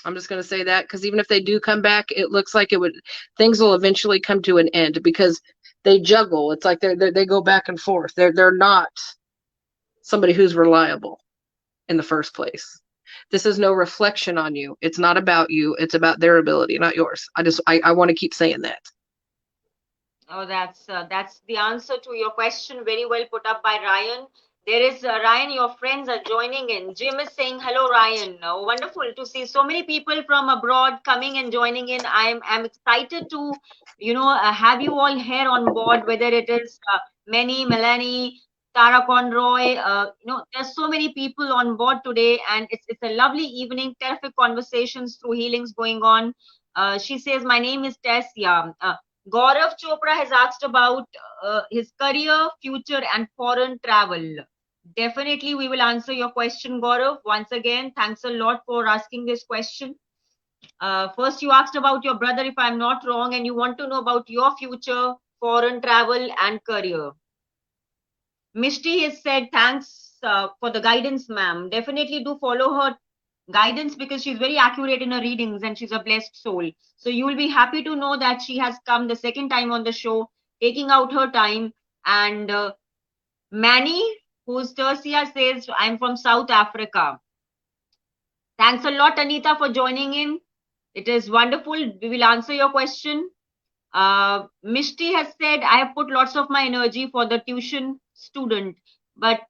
I'm just going to say that because even if they do come back, it looks like things will eventually come to an end because they juggle. It's like they go back and forth. They're not somebody who's reliable in the first place. This is no reflection on you. It's not about you. It's about their ability, not yours. I want to keep saying that.
Oh, that's the answer to your question. Very well put up by Ryan. There is Ryan, your friends are joining in. Jim is saying, hello, Ryan. Wonderful to see so many people from abroad coming and joining in. I'm excited to, have you all here on board, whether it is Manny, Melanie, Tara Conroy. There's so many people on board today, and it's a lovely evening. Terrific conversations through healings going on. She says, my name is Tessia. Gaurav Chopra has asked about his career, future, and foreign travel. Definitely, we will answer your question, Gaurav. Once again, thanks a lot for asking this question. First, you asked about your brother, if I'm not wrong, and you want to know about your future. foreign travel, and career. Mishti has said, thanks for the guidance, ma'am. Definitely do follow her guidance because she's very accurate in her readings and she's a blessed soul. So you will be happy to know that she has come the second time on the show, taking out her time. And Manny, who's Tercia, says, I'm from South Africa. Thanks a lot, Anita, for joining in. It is wonderful. We will answer your question. Mishti has said, I have put lots of my energy for the tuition student, but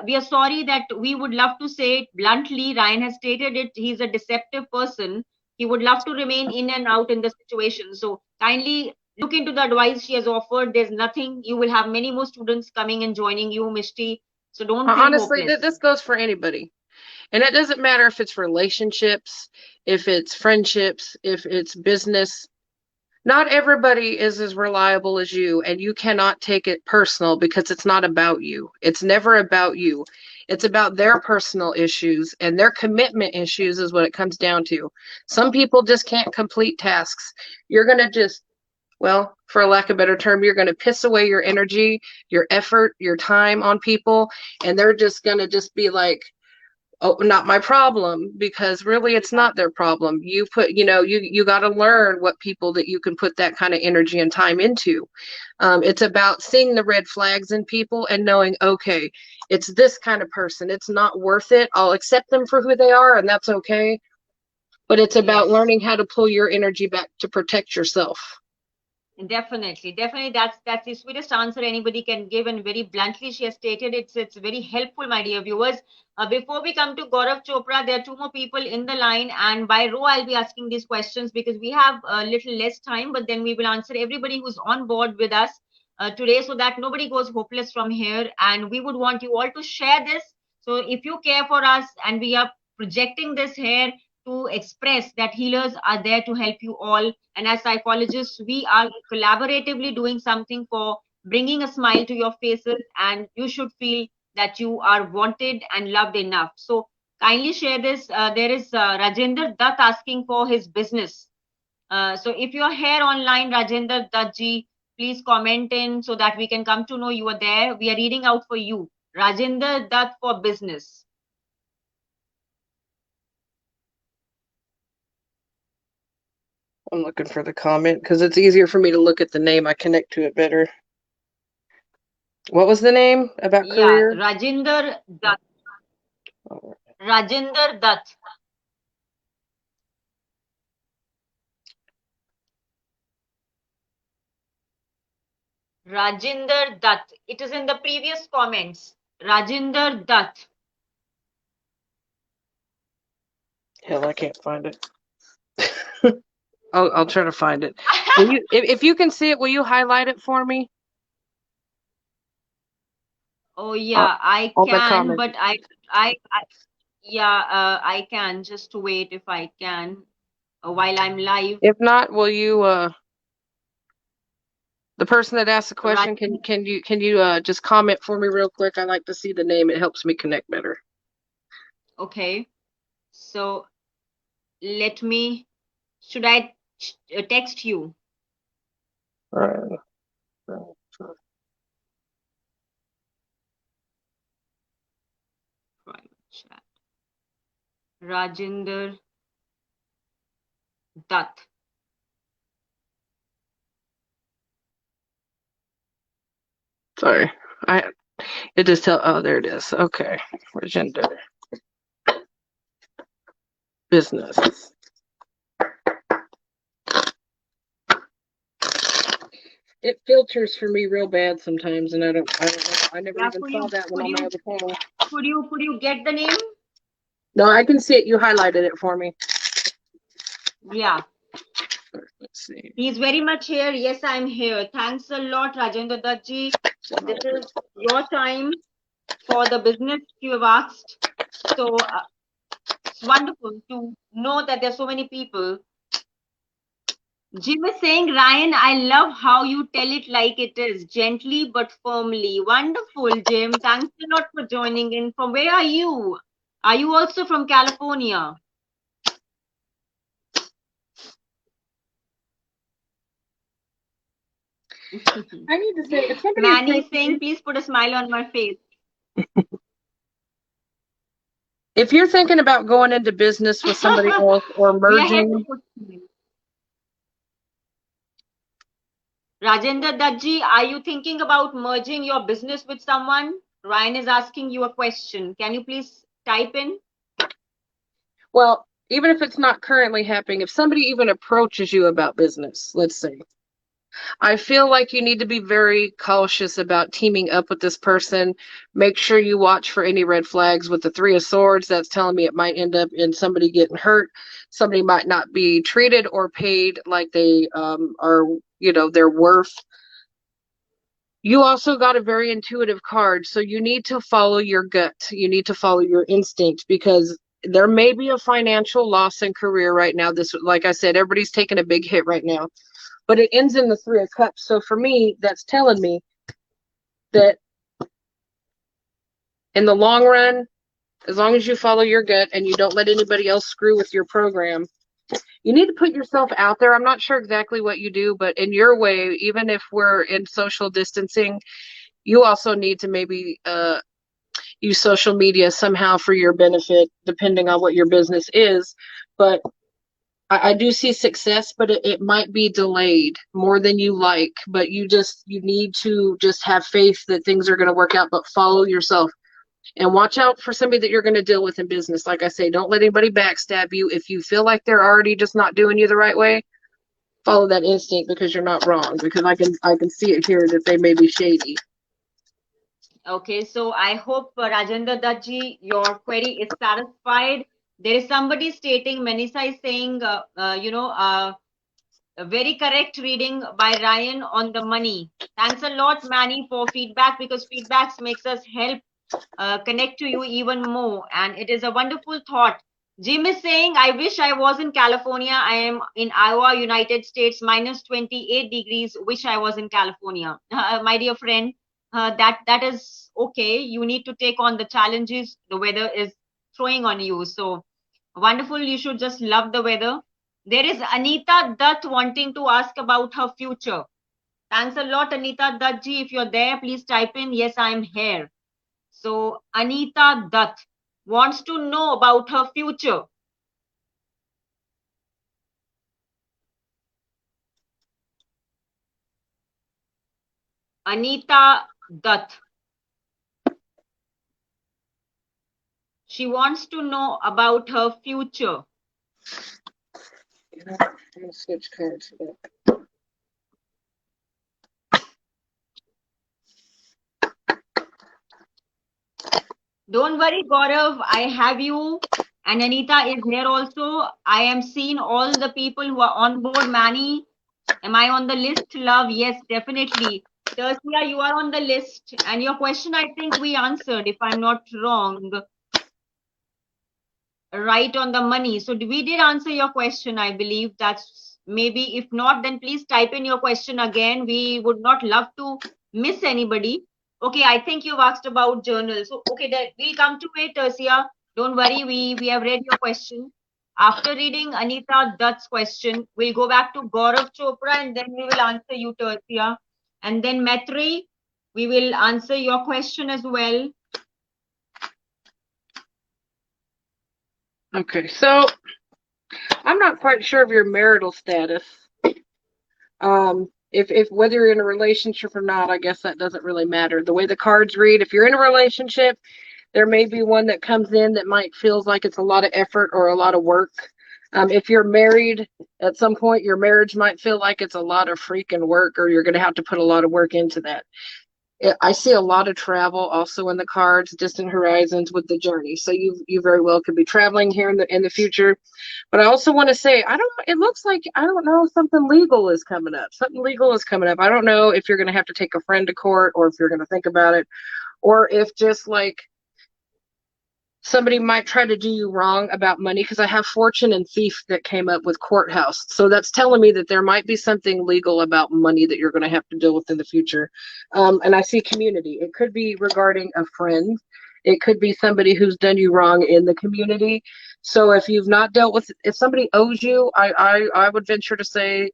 we are sorry that we would love to say it bluntly. Ryan has stated it. He's a deceptive person. He would love to remain in and out in the situation. So kindly look into the advice she has offered. There's nothing. You will have many more students coming and joining you, Mishti. So don't feel
Honestly,
hopeless.
this goes for anybody. And it doesn't matter if it's relationships, if it's friendships, if it's business. Not everybody is as reliable as you, and you cannot take it personal because it's not about you. It's never about you. It's about their personal issues and their commitment issues is what it comes down to. Some people just can't complete tasks. You're going to just, well, for a lack of a better term, you're going to piss away your energy, your effort, your time on people, and they're just going to just be like, oh, not my problem, because really it's not their problem. You put, you got to learn what people that you can put that kind of energy and time into. It's about seeing the red flags in people and knowing, okay, it's this kind of person. It's not worth it. I'll accept them for who they are, and that's okay. But it's about learning how to pull your energy back to protect yourself.
Definitely, definitely. That's the sweetest answer anybody can give, and very bluntly she has stated it's very helpful, my dear viewers. Before we come to Gaurav Chopra, there are two more people in the line, and by row I'll be asking these questions because we have a little less time, but then we will answer everybody who's on board with us today, so that nobody goes hopeless from here. And we would want you all to share this. So if you care for us, and we are projecting this here to express that healers are there to help you all. And as psychologists, we are collaboratively doing something for bringing a smile to your faces, and you should feel that you are wanted and loved enough. So kindly share this. There is Rajendra Dutt asking for his business. So if you're here online, Rajendra Duttji, please comment in so that we can come to know you are there. We are reading out for you. Rajendra Dutt for business.
I'm looking for the comment because it's easier for me to look at the name. I connect to it better. What was the name about career?
Rajinder Dutt. Rajinder Dutt. Rajinder Dutt. It is in the previous comments. Rajinder Dutt.
Hell, I can't find it. I'll try to find it. Will you, if you can see it, will you highlight it for me?
Oh yeah, I
on the
can,
comment.
but I can. Just wait if I can while I'm live.
If not, will you the person that asked the question, can you just comment for me real quick? I like to see the name. It helps me connect better.
Okay. So let me, should I text you?
Private
chat. Rajinder Dutt.
Sorry, it just tell. Oh, there it is. Okay, Rajinder business. It filters for me real bad sometimes, and I don't know. I never even saw that one on my other phone.
Could you get the name?
No, I can see it. You highlighted it for me.
Yeah.
Let's see.
He's very much here. Yes, I'm here. Thanks a lot, Rajendra Duttji. This is your time for the business you have asked. So it's wonderful to know that there's so many people. Jim is saying, Ryan, I love how you tell it like it is, gently but firmly. Wonderful, Jim. Thanks a lot for joining in. From where are you? Are you also from California?
I need to say, if somebody is
Manny Singh,
thinking,
please put a smile on my face.
if you're thinking about going into business with somebody else or
We are here to
merging,
put smile. Rajendra Datji, are you thinking about merging your business with someone? Ryan is asking you a question. Can you please type in?
well, even if it's not currently happening, if somebody even approaches you about business, let's say, I feel like you need to be very cautious about teaming up with this person. Make sure you watch for any red flags with the Three of Swords. That's telling me it might end up in somebody getting hurt. Somebody might not be treated or paid like they are, their worth. You also got a very intuitive card, so you need to follow your gut. You need to follow your instinct because there may be a financial loss in career right now. This, like I said, everybody's taking a big hit right now, but it ends in the Three of Cups. So for me, that's telling me that in the long run, as long as you follow your gut and you don't let anybody else screw with your program, you need to put yourself out there. I'm not sure exactly what you do, but in your way, even if we're in social distancing, you also need to maybe use social media somehow for your benefit, depending on what your business is. But I do see success, but it might be delayed more than you like. But you need to just have faith that things are going to work out, but follow yourself and watch out for somebody that you're going to deal with in business. Like I say, don't let anybody backstab you. If you feel like they're already just not doing you the right way, follow that instinct because you're not wrong. Because I can see it here that they may be shady.
Okay, so I hope Rajendra Datji, your query is satisfied. There is somebody stating, Manisa is saying, a very correct reading by Ryan on the money. Thanks a lot, Manny, for feedback because feedbacks makes us help connect to you even more. And it is a wonderful thought. Jim is saying, I wish I was in California. I am in Iowa, United States, minus 28 degrees. Wish I was in California. My dear friend, that is okay. You need to take on the challenges the weather is throwing on you. So wonderful. You should just love the weather. There is Anita Dutt wanting to ask about her future. Thanks a lot, Anita Duttji. If you're there, please type in, yes, I'm here. So Anita Dutt wants to know about her future. Anita Dutt. She wants to know about her future.
I'm going to switch cards for that.
Don't worry, Gaurav. I have you. And Anita is here also. I am seeing all the people who are on board. Manny, am I on the list? Love, yes, definitely. Tersia, you are on the list. And your question, I think we answered, if I'm not wrong, right on the money. So we did answer your question, I believe. That's maybe, if not, then please type in your question again. We would not love to miss anybody. Okay, I think you've asked about journals. So, okay, we'll come to it, Tersia. Don't worry, we have read your question. After reading Anita Dutt's question, we'll go back to Gaurav Chopra and then we will answer you, Tersia. And then Maitri, we will answer your question as well.
Okay, so I'm not quite sure of your marital status. If whether you're in a relationship or not, I guess that doesn't really matter. The way the cards read, if you're in a relationship, there may be one that comes in that might feels like it's a lot of effort or a lot of work. If you're married, at some point your marriage might feel like it's a lot of freaking work, or you're going to have to put a lot of work into that. I see a lot of travel also in the cards, distant horizons with the journey. So you very well could be traveling here in the future. But I also want to say, it looks like, I don't know, something legal is coming up. Something legal is coming up. I don't know if you're going to have to take a friend to court or if you're going to think about it, or if just like somebody might try to do you wrong about money, because I have fortune and thief that came up with courthouse. So that's telling me that there might be something legal about money that you're going to have to deal with in the future. And I see community. It could be regarding a friend. It could be somebody who's done you wrong in the community. So if you've not dealt with, if somebody owes you, I would venture to say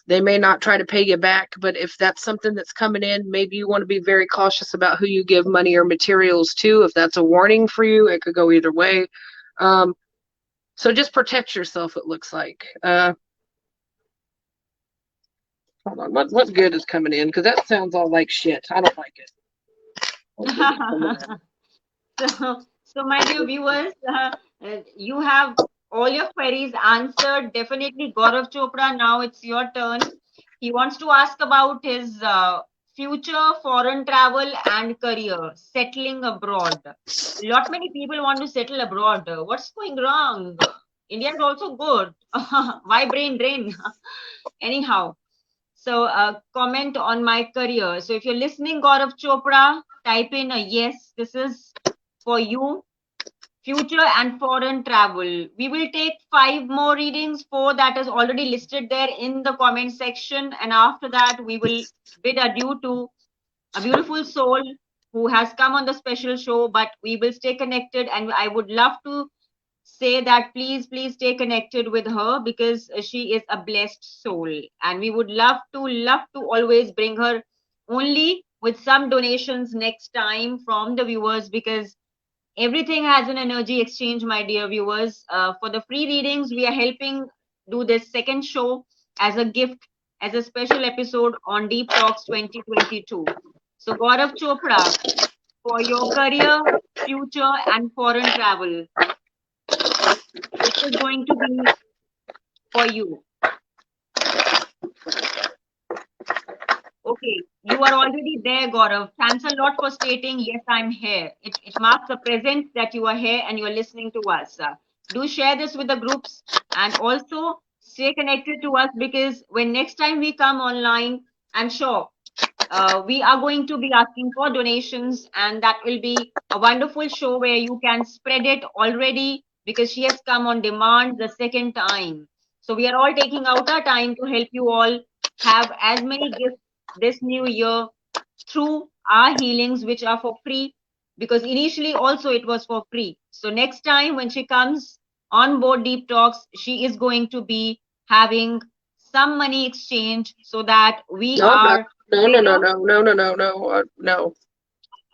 They may not try to pay you back, but if that's something that's coming in, maybe you want to be very cautious about who you give money or materials to. If that's a warning for you, it could go either way. So just protect yourself, it looks like. Hold on, what good is coming in? Because that sounds all like shit. I don't like it.
So, my dear viewers, you have all your queries answered. Definitely, Gaurav Chopra, now it's your turn. He wants to ask about his future foreign travel and career, settling abroad. Lot many people want to settle abroad. What's going wrong? India is also good. Why brain drain? Anyhow, so comment on my career. So if you're listening, Gaurav Chopra, type in a yes. This is for you. Future and foreign travel. We will take 5 more readings. 4 that is already listed there in the comment section. And after that, we will bid adieu to a beautiful soul who has come on the special show. But we will stay connected. And I would love to say that please stay connected with her because she is a blessed soul. And we would love to always bring her only with some donations next time from the viewers because everything has an energy exchange, my dear viewers. For the free readings, we are helping do this second show as a gift, as a special episode on Deep Talks 2022. So, Gaurav Chopra, for your career, future, and foreign travel, this is going to be for you. Okay, you are already there, Gaurav. Thanks a lot for stating, yes, I'm here. It marks a presence that you are here and you are listening to us. Do share this with the groups and also stay connected to us because when next time we come online, I'm sure we are going to be asking for donations and that will be a wonderful show where you can spread it already because she has come on demand the second time. So we are all taking out our time to help you all have as many gifts this new year through our healings, which are for free, because initially also it was for free. So next time when she comes on board Deep Talks, she is going to be having some money exchange so that we
No,
are
no.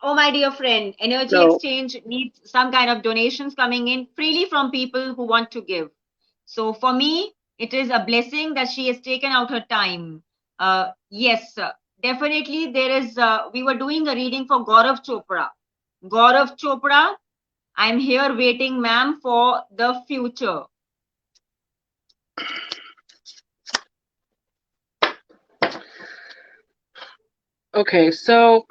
Oh, my dear friend, energy
No.
exchange needs some kind of donations coming in freely from people who want to give. So for me, it is a blessing that she has taken out her time. Yes, definitely there is, we were doing a reading for Gaurav Chopra. Gaurav Chopra, I'm here waiting, ma'am, for the future.
Okay, so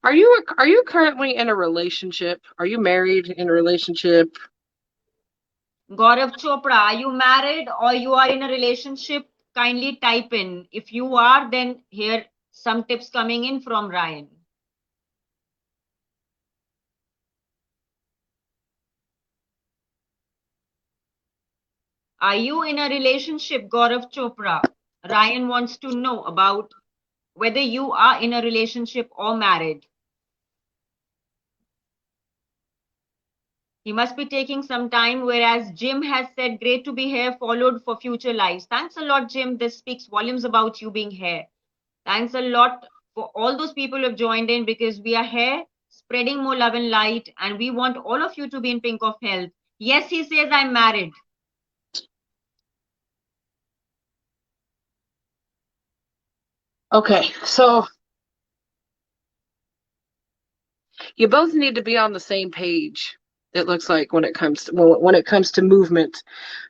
are you currently in a relationship? Are you married in a relationship?
Gaurav Chopra, are you married or you are in a relationship? Kindly type in. If you are, then here some tips coming in from Ryan. Are you in a relationship, Gaurav Chopra? Ryan wants to know about whether you are in a relationship or married. He must be taking some time, whereas Jim has said, great to be here, followed for future lives. Thanks a lot, Jim. This speaks volumes about you being here. Thanks a lot for all those people who have joined in because we are here spreading more love and light, and we want all of you to be in pink of health. Yes, he says, I'm married.
Okay, so you both need to be on the same page. It looks like when it comes to movement,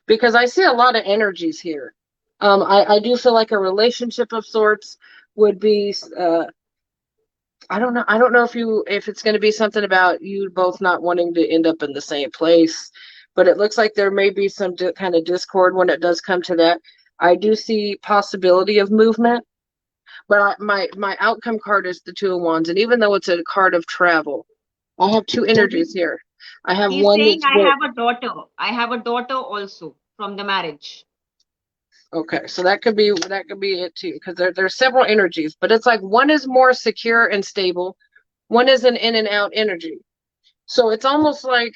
because I see a lot of energies here. I do feel like a relationship of sorts would be. I don't know. I don't know if it's going to be something about you both not wanting to end up in the same place, but it looks like there may be some kind of discord when it does come to that. I do see possibility of movement, but my outcome card is the Two of Wands, and even though it's a card of travel, I have two energies here. I have
He's
one
saying,
that's
I have a daughter. I have a daughter also from the marriage.
okay, so that could be it too, because there's several energies, but it's like one is more secure and stable, one is an in and out energy. So it's almost like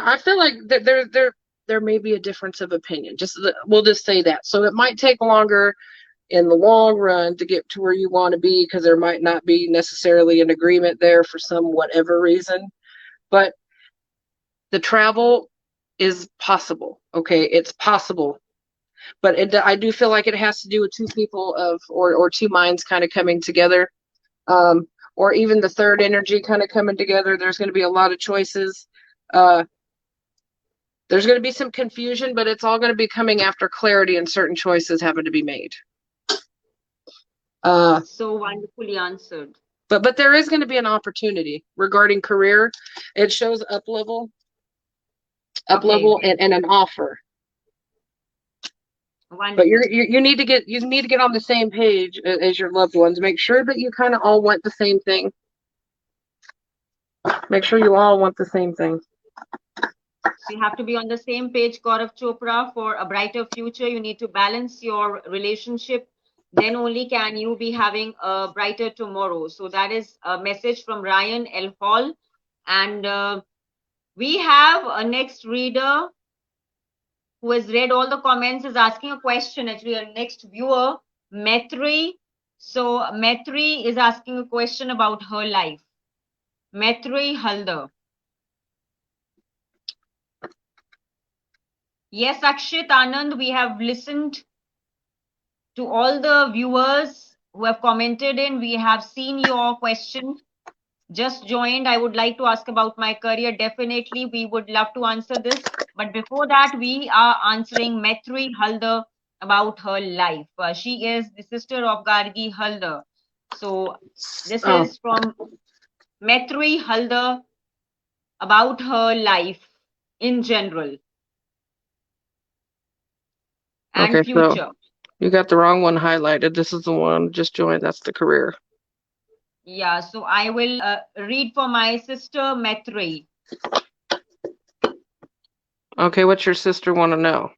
I feel like there may be a difference of opinion. We'll just say that. So it might take longer in the long run to get to where you want to be because there might not be necessarily an agreement there for some whatever reason. But the travel is possible. Okay, it's possible. But I do feel like it has to do with two people or two minds kind of coming together, or even the third energy kind of coming together. There's going to be a lot of choices. There's going to be some confusion, but it's all going to be coming after clarity and certain choices having to be made.
So wonderfully answered.
But there is going to be an opportunity regarding career. It shows up level and an offer.
Wonderful.
But you need to get on the same page as your loved ones. Make sure that you kind of all want the same thing. Make sure you all want the same thing.
So you have to be on the same page, Gaurav Chopra, for a brighter future. You need to balance your relationship. Then only can you be having a brighter tomorrow. So that is a message from Ryan L. Hall. And we have a next reader who has read all the comments, is asking a question. Actually, our next viewer, Maitri. So Maitri is asking a question about her life. Maitri Haldar. Yes, Akshit, Anand, we have listened to all the viewers who have commented in. We have seen your question. Just joined. I would like to ask about my career. Definitely, we would love to answer this. But before that, we are answering Maitri Haldar about her life. She is the sister of Gargi Haldar. So this is from Maitri Haldar about her life in general and future.
So you got the wrong one highlighted. This is the one just joined. That's the career.
Yeah, so I will read for my sister Maitri.
Okay, what's your sister want to know?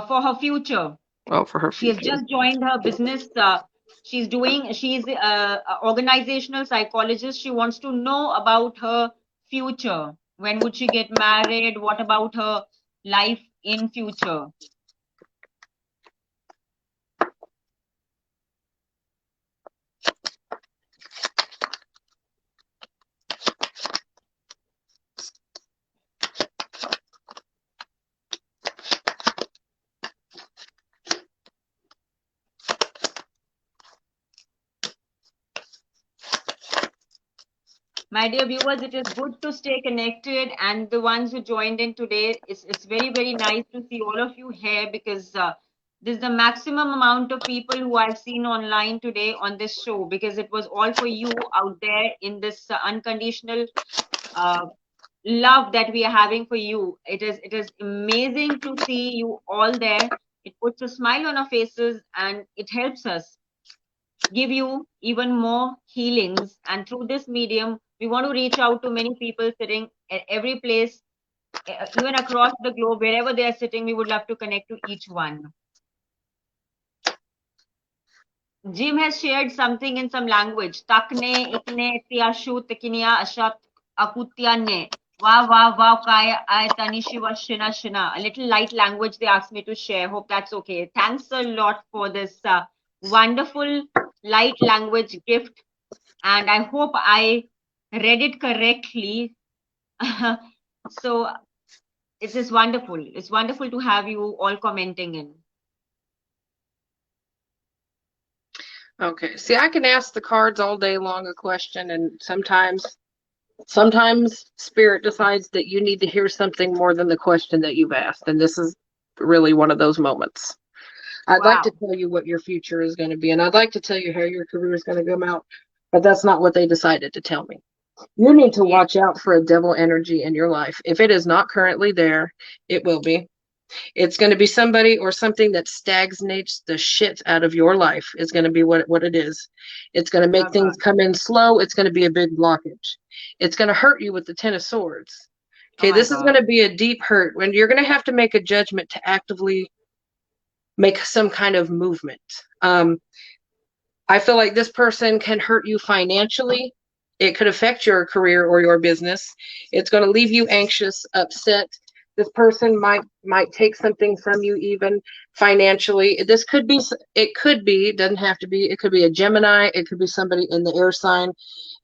For her future.
Oh, for her future.
She has just joined her business. She's an organizational psychologist. She wants to know about her future. When would she get married? What about her life in future? My dear viewers, it is good to stay connected, and the ones who joined in today, it's very, very nice to see all of you here, because this is the maximum amount of people who I've seen online today on this show, because it was all for you out there in this unconditional love that we are having for you. It is amazing to see you all there. It puts a smile on our faces, and it helps us give you even more healings. And through this medium, we want to reach out to many people sitting at every place, even across the globe, wherever they are sitting. We would love to connect to each one. Jim has shared something in some language. Takne, ikne, tiashu, tikinia, ashat, akutiane. Wow, wow, wow, kaya, ayatani, shiva, shina, shina. A little light language they asked me to share. Hope that's okay. Thanks a lot for this wonderful light language gift. And I hope I read it correctly. So it is wonderful. It's wonderful to have you all commenting in.
Okay. See, I can ask the cards all day long a question, and sometimes spirit decides that you need to hear something more than the question that you've asked. And this is really one of those moments. I'd like to tell you what your future is going to be, and I'd like to tell you how your career is going to come out, but that's not what they decided to tell me. You need to watch out for a devil energy in your life. If it is not currently there, it will be. It's going to be somebody or something that stagnates the shit out of your life. It's going to be what it is. It's going to make things come in slow. It's going to be a big blockage. It's going to hurt you with the Ten of Swords. Okay, this is going to be a deep hurt when you're going to have to make a judgment to actively make some kind of movement. I feel like this person can hurt you financially. it could affect your career or your business. It's going to leave you anxious, upset. This person might take something from you, even financially. This could be, it could be, it doesn't have to be, it could be a Gemini, it could be somebody in the air sign.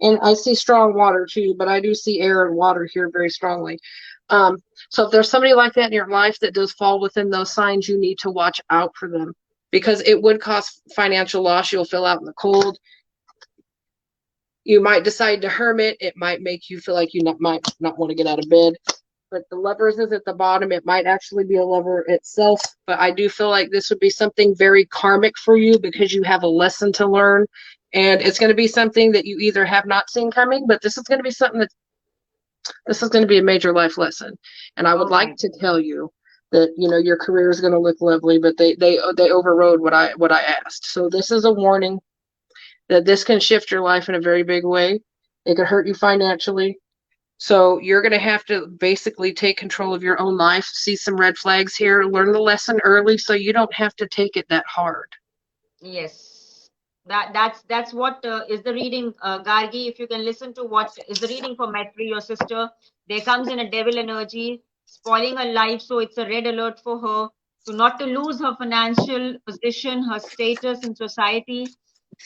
And I see strong water too, but I do see air and water here very strongly. So if there's somebody like that in your life that does fall within those signs, you need to watch out for them, because it would cause financial loss. You'll feel out in the cold. You might decide to hermit. It might make you feel like you might not want to get out of bed. But the lovers is at the bottom. It might actually be a lover itself. But I do feel like this would be something very karmic for you, because you have a lesson to learn. And it's going to be something that you either have not seen coming, but this is going to be something that this is going to be a major life lesson. And I would
Oh
like
my.
to tell you that, you know, your career is going to look lovely, but they overrode what I asked. So this is a warning that this can shift your life in a very big way. It could hurt you financially. So you're going to have to basically take control of your own life, see some red flags here, learn the lesson early so you don't have to take it that hard.
Yes, that's what is the reading, Gargi. If you can listen to what is the reading for Maitri, your sister, there comes in a devil energy, spoiling her life. So it's a red alert for her to not to lose her financial position, her status in society,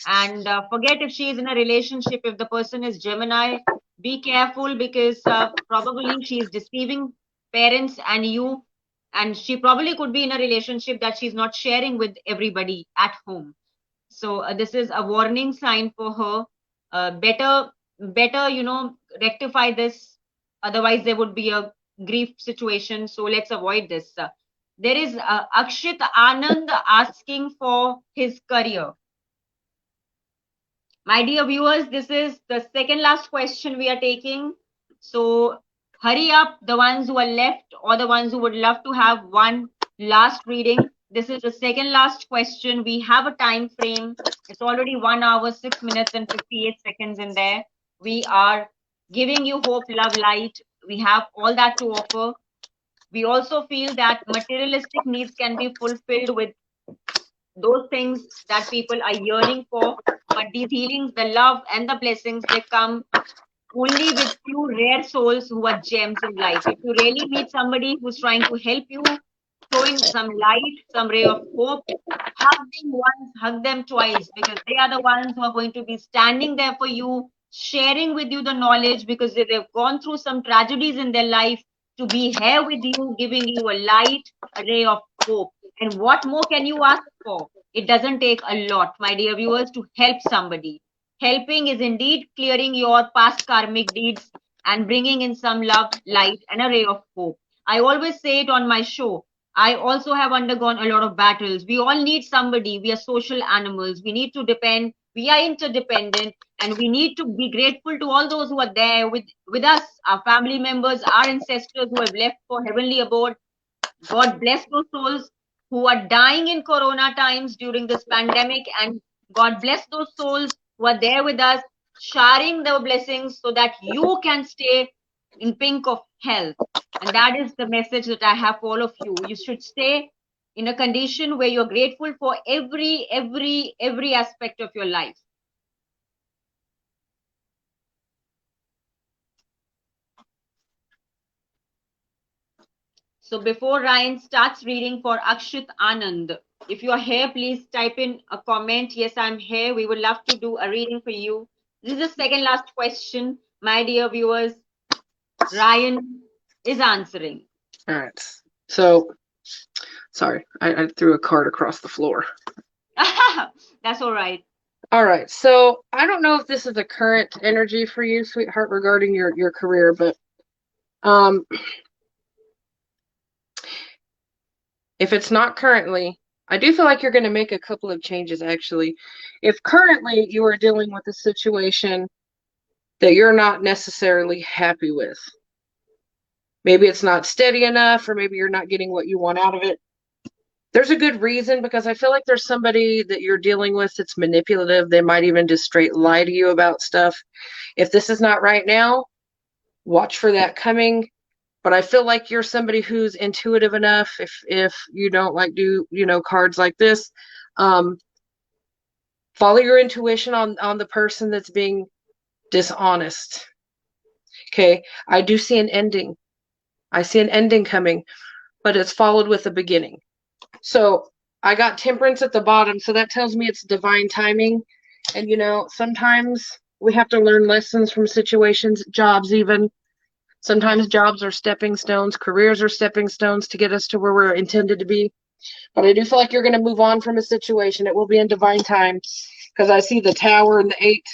and forget if she is in a relationship. If the person is Gemini, be careful, because probably she is deceiving parents and you, and she probably could be in a relationship that she's not sharing with everybody at home. So this is a warning sign for her. Better, rectify this. Otherwise, there would be a grief situation. So let's avoid this. There is Akshit Anand asking for his career. My dear viewers, this is the second last question we are taking. So hurry up, the ones who are left or the ones who would love to have one last reading. This is the second last question. We have a time frame. It's already 1 hour, 6 minutes, and 58 seconds in there. We are giving you hope, love, light. We have all that to offer. We also feel that materialistic needs can be fulfilled with those things that people are yearning for. But these healings, the love and the blessings, they come only with few rare souls who are gems in life. If you really meet somebody who's trying to help you, throwing some light, some ray of hope, hug them once, hug them twice, because they are the ones who are going to be standing there for you, sharing with you the knowledge, because they've gone through some tragedies in their life, to be here with you, giving you a light, a ray of hope. And what more can you ask for? It doesn't take a lot, my dear viewers, to help somebody. Helping is indeed clearing your past karmic deeds and bringing in some love, light, and a ray of hope. I always say it on my show. I also have undergone a lot of battles. We all need somebody. We are social animals. We need to depend. We are interdependent, and we need to be grateful to all those who are there with us, our family members, our ancestors who have left for heavenly abode. God bless those souls who are dying in Corona times during this pandemic, and God bless those souls who are there with us, sharing their blessings so that you can stay in pink of health. And that is the message that I have for all of you. You should stay in a condition where you're grateful for every aspect of your life. So before Ryan starts reading for Akshit Anand, if you are here, please type in a comment. Yes, I'm here. We would love to do a reading for you. This is the second last question, my dear viewers. Ryan is answering.
All right. So, sorry, I threw a card across the floor.
That's all right.
All right. So I don't know if this is a current energy for you, sweetheart, regarding your career, but if it's not currently, I do feel like you're going to make a couple of changes, actually. If currently you are dealing with a situation that you're not necessarily happy with, maybe it's not steady enough, or maybe you're not getting what you want out of it, there's a good reason, because I feel like there's somebody that you're dealing with that's manipulative. They might even just straight lie to you about stuff. If this is not right now, watch for that coming. But I feel like you're somebody who's intuitive enough. If you don't like do, cards like this, follow your intuition on the person that's being dishonest. Okay, I do see an ending. I see an ending coming, but it's followed with a beginning. So I got temperance at the bottom, so that tells me it's divine timing. And sometimes we have to learn lessons from situations, jobs even. Sometimes
Yes.
jobs are stepping stones, careers are stepping stones to get us to where we're intended to be. But I do feel like you're going to move on from a situation. It will be in divine time because I see the tower and the eight.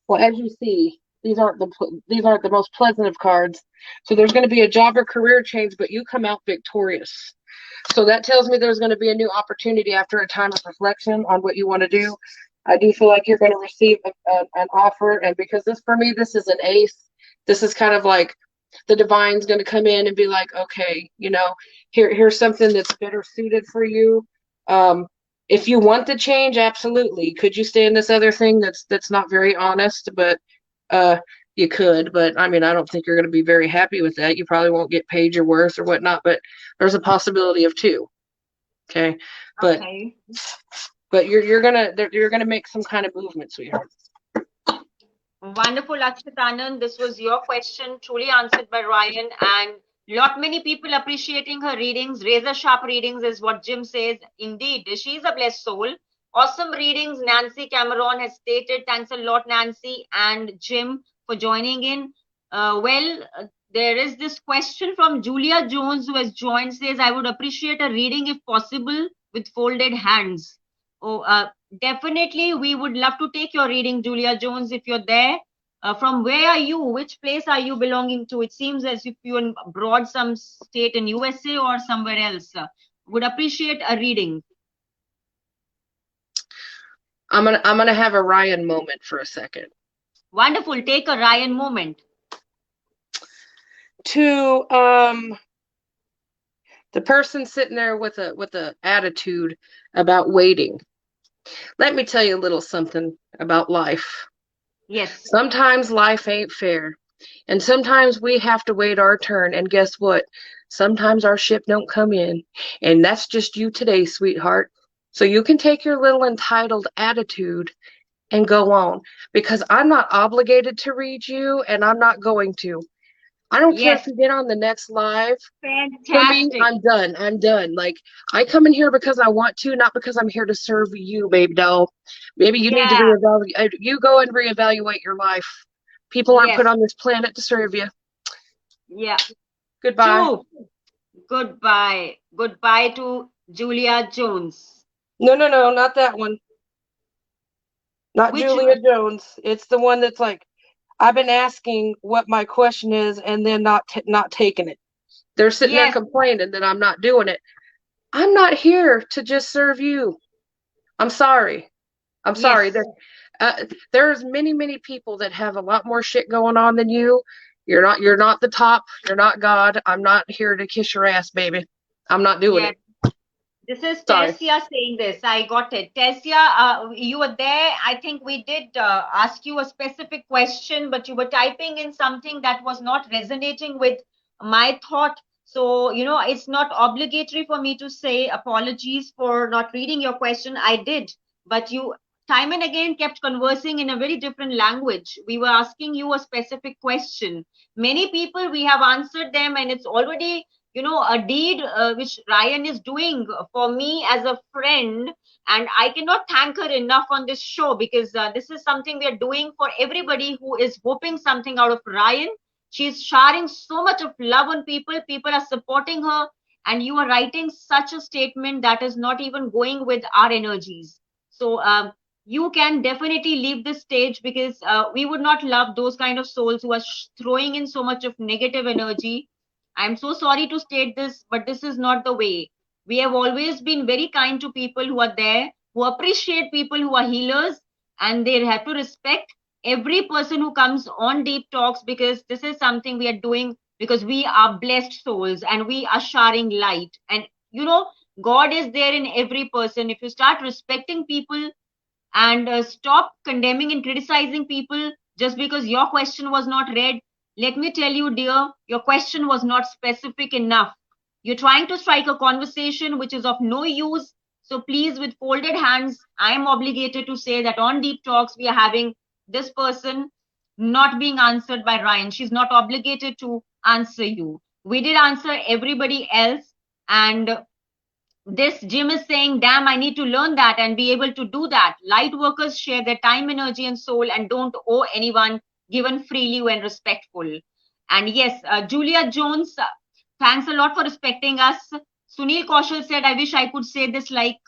Well, as you see, these aren't the most pleasant of cards. So there's going to be a job or career change, but you come out victorious. So that tells me there's going to be a new opportunity after a time of reflection on what you want to do. I do feel like you're going to receive an offer, and because this for me, this is an ace. This is kind of like the divine's going to come in and be like, okay, here's something that's better suited for you. Um, if you want the change, absolutely. Could you stay in this other thing that's not very honest, but uh, you could. But I mean, I don't think you're going to be very happy with that. You probably won't get paid your worth or whatnot. But there's a possibility of two. Okay, but
Okay.
but you're gonna make some kind of movement, sweetheart.
Wonderful, Akshat. This was your question, truly answered by Ryan, and lot many people appreciating her readings. Razor sharp readings is what Jim says. Indeed, she's a blessed soul. Awesome readings. Nancy Cameron has stated. Thanks a lot, Nancy and Jim, for joining in. There is this question from Julia Jones who has joined. Says, "I would appreciate a reading if possible with folded hands." Oh, definitely, we would love to take your reading, Julia Jones, if you're there. From where are you? Which place are you belonging to? It seems as if you're in abroad, some state in USA or somewhere else. Would appreciate a reading.
I'm gonna have a Ryan moment for a second.
Wonderful. Take a Ryan moment.
To the person sitting there with a attitude about waiting. Let me tell you a little something about life.
Yes.
Sometimes life ain't fair. And sometimes we have to wait our turn. And guess what? Sometimes our ship don't come in. And that's just you today, sweetheart. So you can take your little entitled attitude and go on because I'm not obligated to read you and I'm not going to. I don't care if
Yes.
you get on the next live. For me,
Fantastic.
I'm done. I'm done. Like, I come in here because I want to, not because I'm here to serve you, babe doll. Maybe you need to
Yeah.
reevaluate. You go and reevaluate your life. People aren't put
Yes.
on this planet to serve you.
Yeah.
Goodbye.
True. Goodbye. Goodbye to Julia Jones.
No, no, no, not that one. Not
Which
Julia Jones. It's the one that's like, I've been asking what my question is and then not taking it. They're sitting there
yes,
complaining that I'm not doing it. I'm not here to just serve you. I'm sorry. I'm sorry.
yes.
There's many people that have a lot more shit going on than you. You're not the top. You're not God. I'm not here to kiss your ass, baby. I'm not doing
Yes.
it.
This is
Sorry.
Tessia saying this. I got it. Tessia, you were there. I think we did ask you a specific question, but you were typing in something that was not resonating with my thought. So, it's not obligatory for me to say apologies for not reading your question. I did, but you time and again kept conversing in a very different language. We were asking you a specific question. Many people, we have answered them, and it's already a deed which Ryan is doing for me as a friend. And I cannot thank her enough on this show because this is something we are doing for everybody who is hoping something out of Ryan. She's sharing so much of love on people. People are supporting her. And you are writing such a statement that is not even going with our energies. So you can definitely leave this stage because we would not love those kind of souls who are throwing in so much of negative energy. I'm so sorry to state this, but this is not the way. We have always been very kind to people who are there, who appreciate people who are healers, and they have to respect every person who comes on Deep Talks because this is something we are doing because we are blessed souls and we are sharing light. And God is there in every person. If you start respecting people and stop condemning and criticizing people just because your question was not read. Let me tell you, dear, your question was not specific enough. You're trying to strike a conversation which is of no use. So please, with folded hands, I am obligated to say that on Deep Talks, we are having this person. not being answered by Ryan. She's not obligated to answer you. We did answer everybody else. And this Jim is saying, damn, I need to learn that and be able to do that. Light workers share their time, energy, and soul and don't owe anyone, given freely when respectful. And yes, Julia Jones, thanks a lot for respecting us. Sunil Kaushal said, I wish I could say this like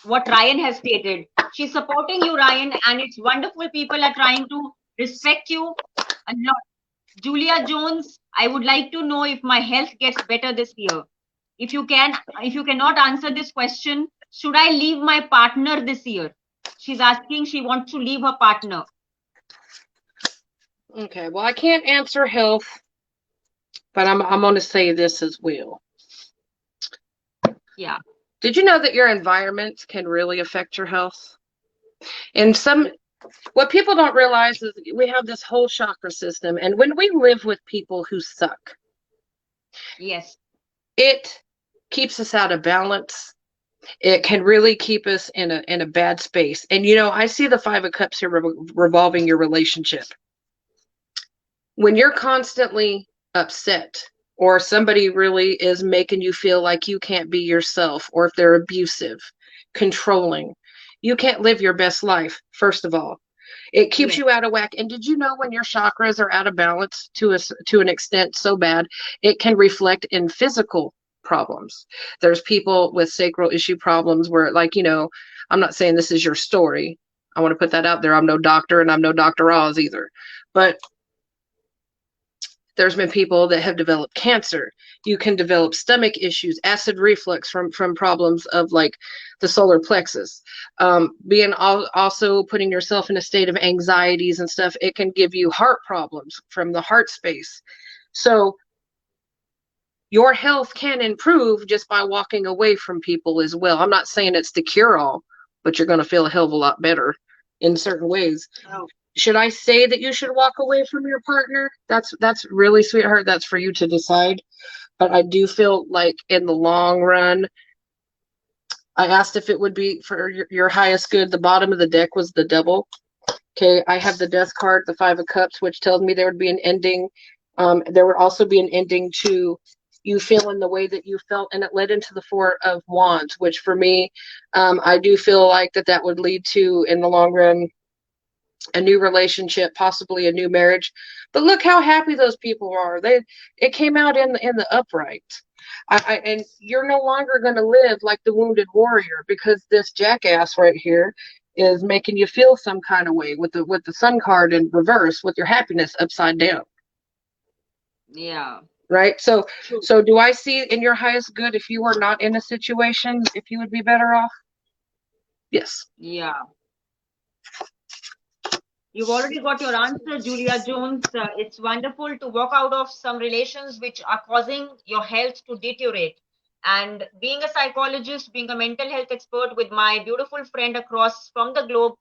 what Ryan has stated. She's supporting you, Ryan, and it's wonderful people are trying to respect you a lot. Julia Jones, I would like to know if my health gets better this year. If you cannot answer this question, should I leave my partner this year? She's asking, she wants to leave her partner.
Okay, well, I can't answer health, but I'm going to say this as well.
Yeah.
Did you know that your environment can really affect your health? And what people don't realize is we have this whole chakra system, and when we live with people who suck,
yes,
it keeps us out of balance. It can really keep us in a bad space. And I see the Five of Cups here revolving your relationship. When you're constantly upset, or somebody really is making you feel like you can't be yourself, or if they're abusive, controlling, you can't live your best life, first of all. It keeps you out of whack. And did you know when your chakras are out of balance to an extent so bad, it can reflect in physical problems? There's people with sacral issue problems where, like, I'm not saying this is your story. I want to put that out there. I'm no doctor, and I'm no Dr. Oz either. But there's been people that have developed cancer. You can develop stomach issues, acid reflux from problems of like the solar plexus. Also putting yourself in a state of anxieties and stuff, it can give you heart problems from the heart space. So your health can improve just by walking away from people as well. I'm not saying it's the cure-all, but you're going to feel a hell of a lot better in certain ways.
Oh.
Should I say that you should walk away from your partner? That's really, sweetheart. That's for you to decide. But I do feel like in the long run, I asked if it would be for your highest good. The bottom of the deck was the Devil. Okay, I have the Death card, the Five of Cups, which tells me there would be an ending. There would also be an ending to you feeling the way that you felt, and it led into the Four of Wands, which for me, I do feel like that would lead to, in the long run, a new relationship, possibly a new marriage. But look how happy those people are. It came out in the upright. And you're no longer going to live like the wounded warrior, because this jackass right here is making you feel some kind of way with the Sun card in reverse, with your happiness upside down.
Yeah.
Right. So do I see in your highest good, if you were not in a situation, if you would be better off? Yes.
Yeah. You've already got your answer, Julia Jones. It's wonderful to walk out of some relations which are causing your health to deteriorate. And being a psychologist, being a mental health expert with my beautiful friend across from the globe,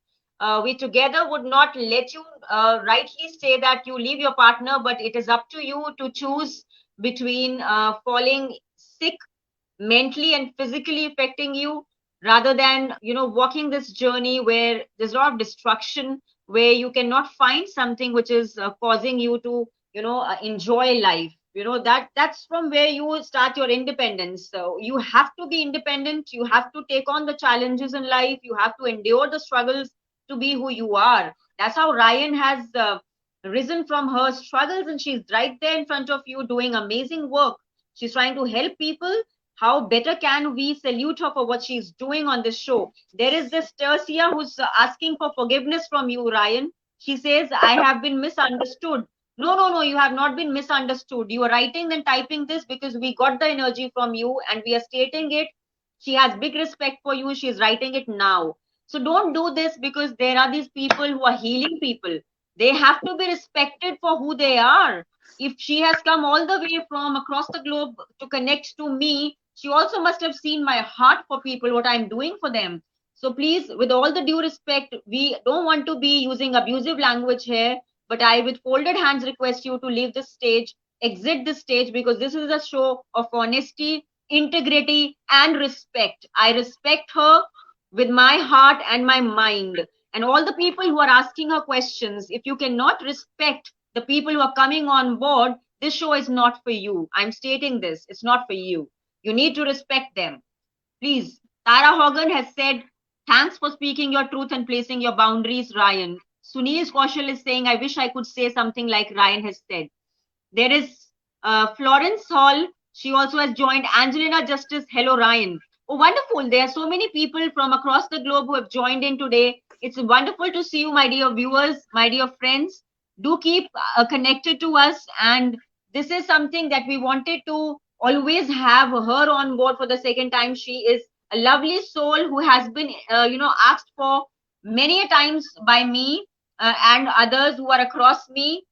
we together would not let you rightly say that you leave your partner, but it is up to you to choose between falling sick mentally and physically affecting you, rather than walking this journey where there's a lot of destruction, where you cannot find something which is causing you to enjoy life. That's from where you start your independence. So you have to be independent, you have to take on the challenges in life, you have to endure the struggles to be who you are. That's how Ryan has risen from her struggles, and she's right there in front of you doing amazing work. She's trying to help people. How better can we salute her for what she's doing on this show? There is this Tercia who's asking for forgiveness from you, Ryan. She says, I have been misunderstood. No, no, no, you have not been misunderstood. You are writing and typing this because we got the energy from you and we are stating it. She has big respect for you. She's writing it now. So don't do this, because there are these people who are healing people. They have to be respected for who they are. If she has come all the way from across the globe to connect to me, she also must have seen my heart for people, what I'm doing for them. So please, with all the due respect, we don't want to be using abusive language here, but I, with folded hands, request you to leave the stage, exit the stage, because this is a show of honesty, integrity, and respect. I respect her with my heart and my mind. And all the people who are asking her questions, if you cannot respect the people who are coming on board, this show is not for you. I'm stating this. It's not for you. You need to respect them. Please. Tara Hogan has said, thanks for speaking your truth and placing your boundaries, Ryan. Sunil Kaushal is saying, I wish I could say something like Ryan has said. There is Florence Hall. She also has joined. Angelina Justice. Hello, Ryan. Oh, wonderful. There are so many people from across the globe who have joined in today. It's wonderful to see you, my dear viewers, my dear friends. Do keep connected to us. And this is something that we wanted to always have her on board for the second time. She is a lovely soul who has been, asked for many a times by me and others who are across me,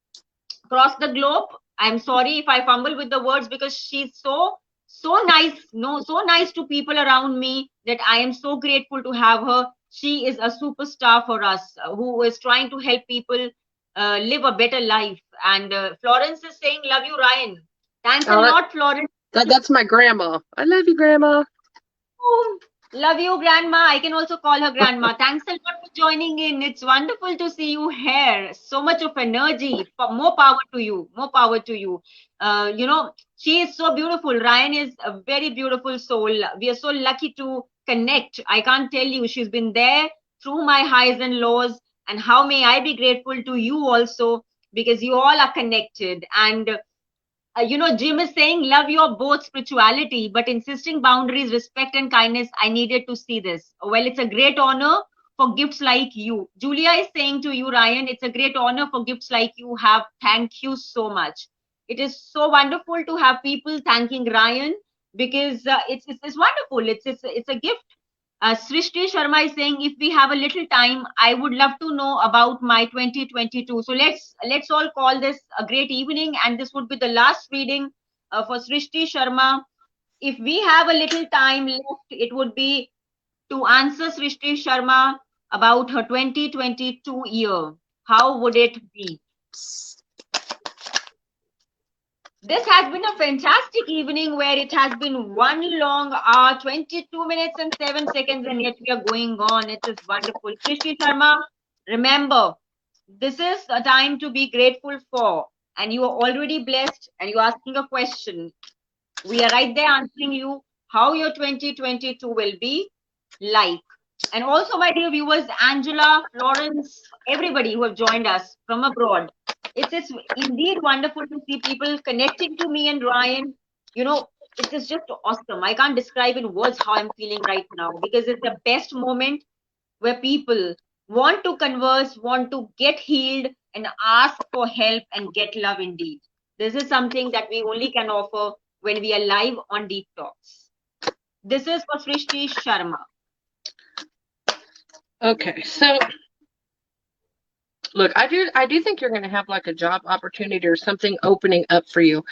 across the globe. I'm sorry if I fumble with the words because she's so nice, no, so nice to people around me that I am so grateful to have her. She is a superstar for us who is trying to help people live a better life. And Florence is saying, "Love you, Ryan." Thanks a
Oh,
lot, Florence.
that's my grandma. I love you, Grandma.
Oh, love you, Grandma. I can also call her Grandma. Thanks a lot for joining in. It's wonderful to see you here. So much of energy. More power to you. More power to you. She is so beautiful. Ryan is a very beautiful soul. We are so lucky to connect. I can't tell you. She's been there through my highs and lows. And how may I be grateful to you also because you all are connected. And Jim is saying, love your both spirituality, but insisting boundaries, respect, and kindness. I needed to see this. Well, it's a great honor for gifts like you. Julia is saying to you, Ryan, it's a great honor for gifts like you have. Thank you so much. It is so wonderful to have people thanking Ryan because it's wonderful. It's a gift. Srishti Sharma is saying, if we have a little time, I would love to know about my 2022. So let's all call this a great evening, and this would be the last reading for Srishti Sharma. If we have a little time left, it would be to answer Srishti Sharma about her 2022 year. How would it be? This has been a fantastic evening where it has been 1 long hour, 22 minutes and 7 seconds, and yet we are going on. It is wonderful. Krishi Sharma, remember, this is a time to be grateful for, and you are already blessed, and you're asking a question. We are right there answering you how your 2022 will be like. And also, my dear viewers, Angela, Florence, everybody who have joined us from abroad. It's indeed wonderful to see people connecting to me and Ryan. It is just awesome. I can't describe in words how I'm feeling right now because it's the best moment where people want to converse, want to get healed, and ask for help and get love indeed. This is something that we only can offer when we are live on Deep Talks. This is for Srishti Sharma.
Okay, so look, I do think you're going to have like a job opportunity or something opening up for you.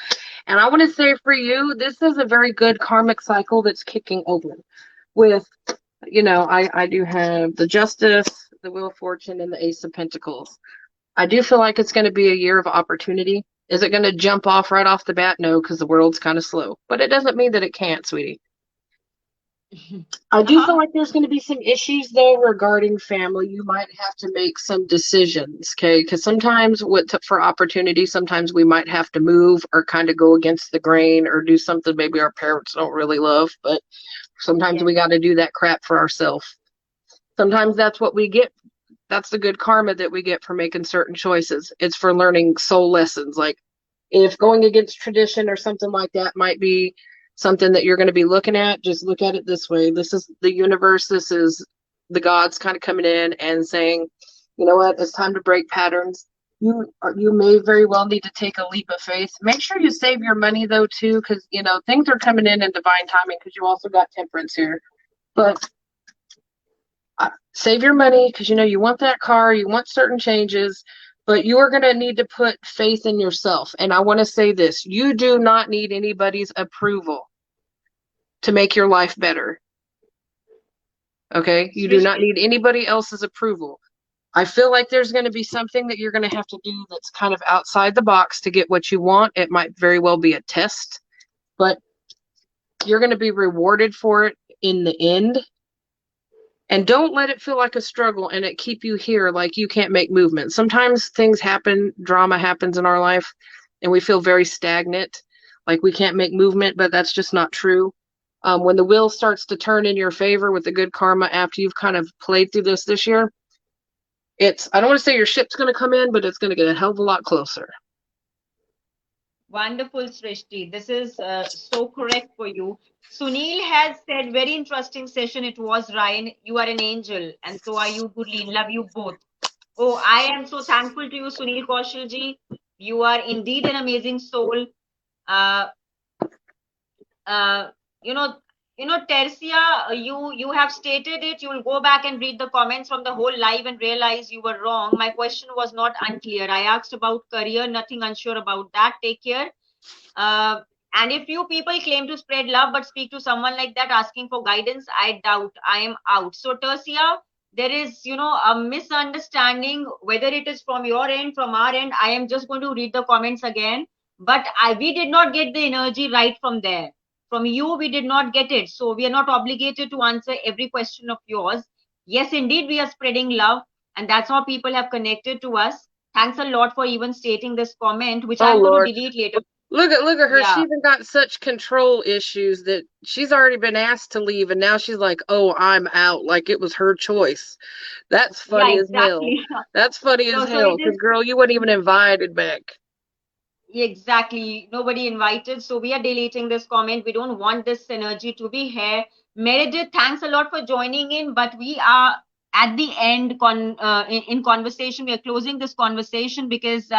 And I want to say for you, this is a very good karmic cycle that's kicking over with, I do have the Justice, the Wheel of Fortune, and the Ace of Pentacles. I do feel like it's going to be a year of opportunity. Is it going to jump off right off the bat? No, because the world's kind of slow. But it doesn't mean that it can't, sweetie. I do feel like there's going to be some issues though regarding family. You might have to make some decisions, okay? Because sometimes for opportunity, sometimes we might have to move or kind of go against the grain or do something maybe our parents don't really love. But sometimes we got to do that crap for ourselves. Sometimes that's what we get. That's the good karma that we get for making certain choices. It's for learning soul lessons. Like if going against tradition or something like that might be something that you're going to be looking at, just look at it this way. This is the universe. This is the gods kind of coming in and saying, you know what, it's time to break patterns. You may very well need to take a leap of faith. Make sure you save your money though too, because things are coming in divine timing, because you also got temperance here. But save your money because you want that car, you want certain changes, but you are going to need to put faith in yourself. And I want to say this, you do not need anybody's approval to make your life better. Okay? You do not need anybody else's approval. I feel like there's going to be something that you're going to have to do that's kind of outside the box to get what you want. It might very well be a test, but you're going to be rewarded for it in the end. And don't let it feel like a struggle and it keep you here like you can't make movement. Sometimes things happen, drama happens in our life, and we feel very stagnant, like we can't make movement, but that's just not true. When the wheel starts to turn in your favor with the good karma after you've kind of played through this year, I don't want to say your ship's going to come in, but it's going to get a hell of a lot closer.
Wonderful, Srishti. This is so correct for you. Sunil has said, very interesting session it was, Ryan. You are an angel, and so are you, Gurleen. Love you both. Oh, I am so thankful to you, Sunil Kaushal. You are indeed an amazing soul. Uh, uh, you know, Tercia, you have stated it. You will go back and read the comments from the whole live and realize you were wrong. My question was not unclear. I asked about career, nothing unsure about that. Take care. Uh, and if you people claim to spread love but speak to someone like that asking for guidance, I doubt. I am out. So, Tercia, there is, a misunderstanding, whether it is from your end, from our end. I am just going to read the comments again. But we did not get the energy right from there. From you, we did not get it. So we are not obligated to answer every question of yours. Yes, indeed, we are spreading love. And that's how people have connected to us. Thanks a lot for even stating this comment, which I'm going to delete later.
Look at her.
Yeah.
She even got such control issues that she's already been asked to leave, and now she's like, "Oh, I'm out." Like it was her choice. That's funny
Yeah,
as hell.
exactly.
That's funny
No,
as
so
hell.
it
Because
is
girl, you weren't even invited back.
exactly nobody invited. So we are deleting this comment. We don't want this energy to be here. Meredith, thanks a lot for joining in, but we are at the end in conversation. We are closing this conversation because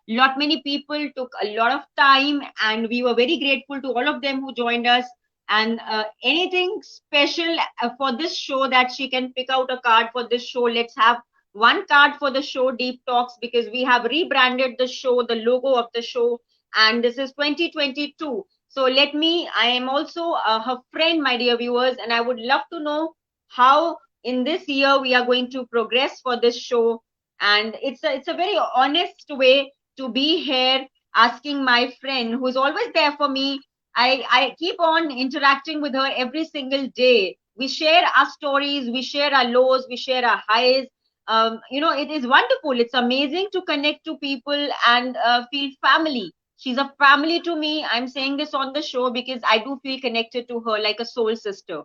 lot many people took a lot of time, and we were very grateful to all of them who joined us. And anything special for this show that she can pick out a card for this show? Let's have one card for the show Deep Talks, because we have rebranded the show, the logo of the show, and this is 2022. So I am also her friend, my dear viewers, and I would love to know how in this year we are going to progress for this show. And it's a very honest way to be here, asking my friend who's always there for me. I keep on interacting with her every single day. We share our stories, we share our lows, we share our highs. It is wonderful. It's amazing to connect to people and feel family. She's a family to me. I'm saying this on the show because I do feel connected to her like a soul sister.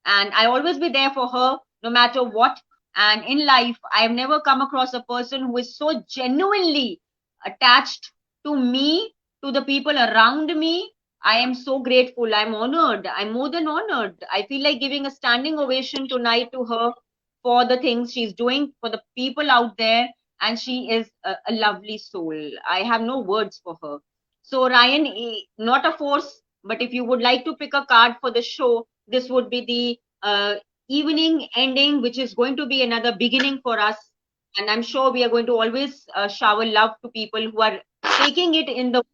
And I always be there for her no matter what. And in life, I have never come across a person who is so genuinely attached to me, to the people around me. I am so grateful. I'm honored. I'm more than honored. I feel like giving a standing ovation tonight to her for the things she's doing for the people out there. And she is a lovely soul. I have no words for her. So, Ryan, not a force, but if you would like to pick a card for the show, this would be the evening ending, which is going to be another beginning for us. And I'm sure we are going to always shower love to people who are taking it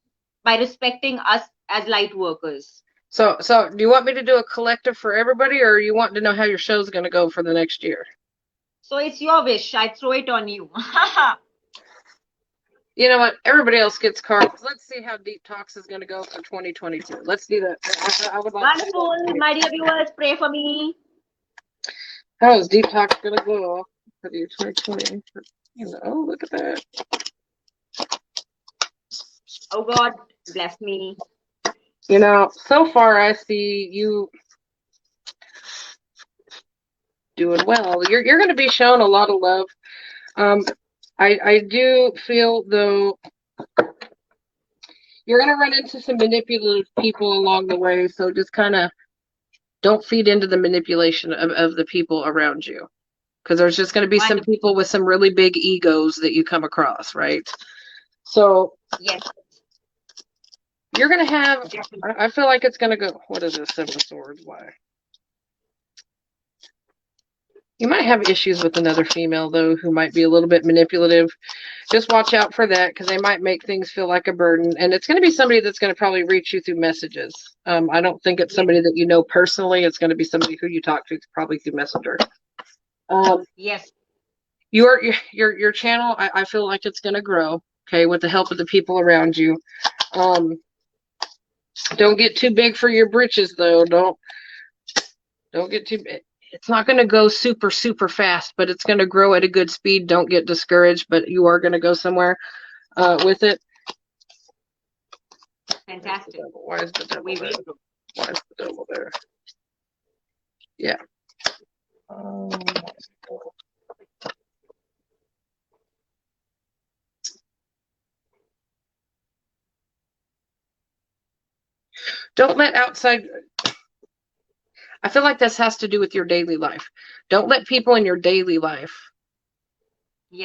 by respecting us as light workers.
So do you want me to do a collective for everybody, or you want to know how your show's going to go for the next year?
So it's your wish. I throw it on you.
You know what? Everybody else gets cards. Let's see how Deep Talks is going to go for 2022. Let's do that. I would like
Wonderful. My dear viewers, pray for me.
How is Deep Talks going to go for the 2020? Look at that.
Oh, God, bless me.
So far I see you doing well. You're going to be shown a lot of love. I do feel, though, you're going to run into some manipulative people along the way, so just kind of don't feed into the manipulation of the people around you, because there's just going to be some people with some really big egos that you come across, right? So
yes,
you're going to have, I feel like it's going to go, what is this, Seven of Swords? Why? You might have issues with another female, though, who might be a little bit manipulative. Just watch out for that, because they might make things feel like a burden. And it's going to be somebody that's going to probably reach you through messages. I don't think it's somebody that you know personally. It's going to be somebody who you talk to probably through Messenger.
Yes.
Your channel, I feel like it's going to grow, okay, with the help of the people around you. Don't get too big for your britches, though. Don't get too big. it's not going to go super, super fast, but it's going to grow at a good speed. Don't get discouraged, but you are going to go somewhere with it.
Fantastic.
Why is the devil there? Why is the devil there? Yeah. Don't let outside. I feel like this has to do with your daily life. Don't let people in your daily life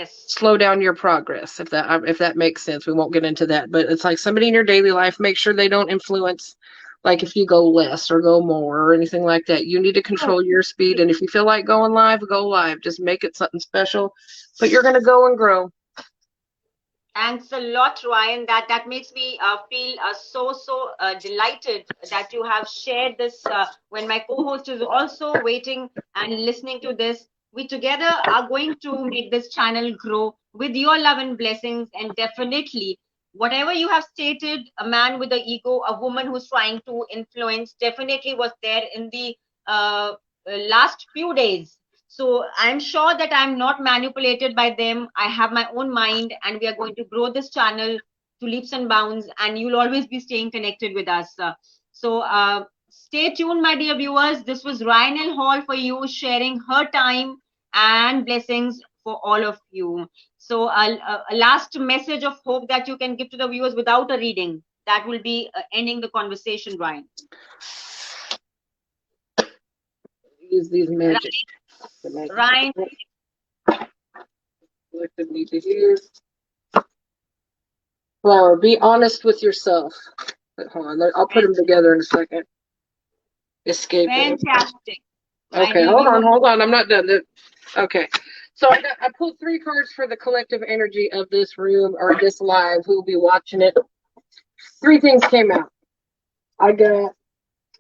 slow down your progress, if that makes sense. We won't get into that, but it's like somebody in your daily life, make sure they don't influence, like if you go less or go more or anything like that. You need to control your speed, and if you feel like going live, go live. Just make it something special, but you're going to go and grow.
Thanks a lot, Ryan. That makes me feel so delighted that you have shared this when my co-host is also waiting and listening to this. We together are going to make this channel grow with your love and blessings. And definitely, whatever you have stated, a man with an ego, a woman who's trying to influence, definitely was there in the last few days. So I'm sure that I'm not manipulated by them. I have my own mind, and we are going to grow this channel to leaps and bounds, and you'll always be staying connected with us. So stay tuned, my dear viewers. This was Ryan L. Hall for you, sharing her time and blessings for all of you. So a last message of hope that you can give to the viewers without a reading. That will be ending the conversation, Ryan.
Use these magic.
Ryan.
Need to hear. Flower, be honest with yourself. Hold on, I'll put them together in a second. Escape.
Fantastic.
Okay, hold on. I'm not done. Okay, so I pulled 3 cards for the collective energy of this room or this live. Who will be watching it? 3 things came out. I got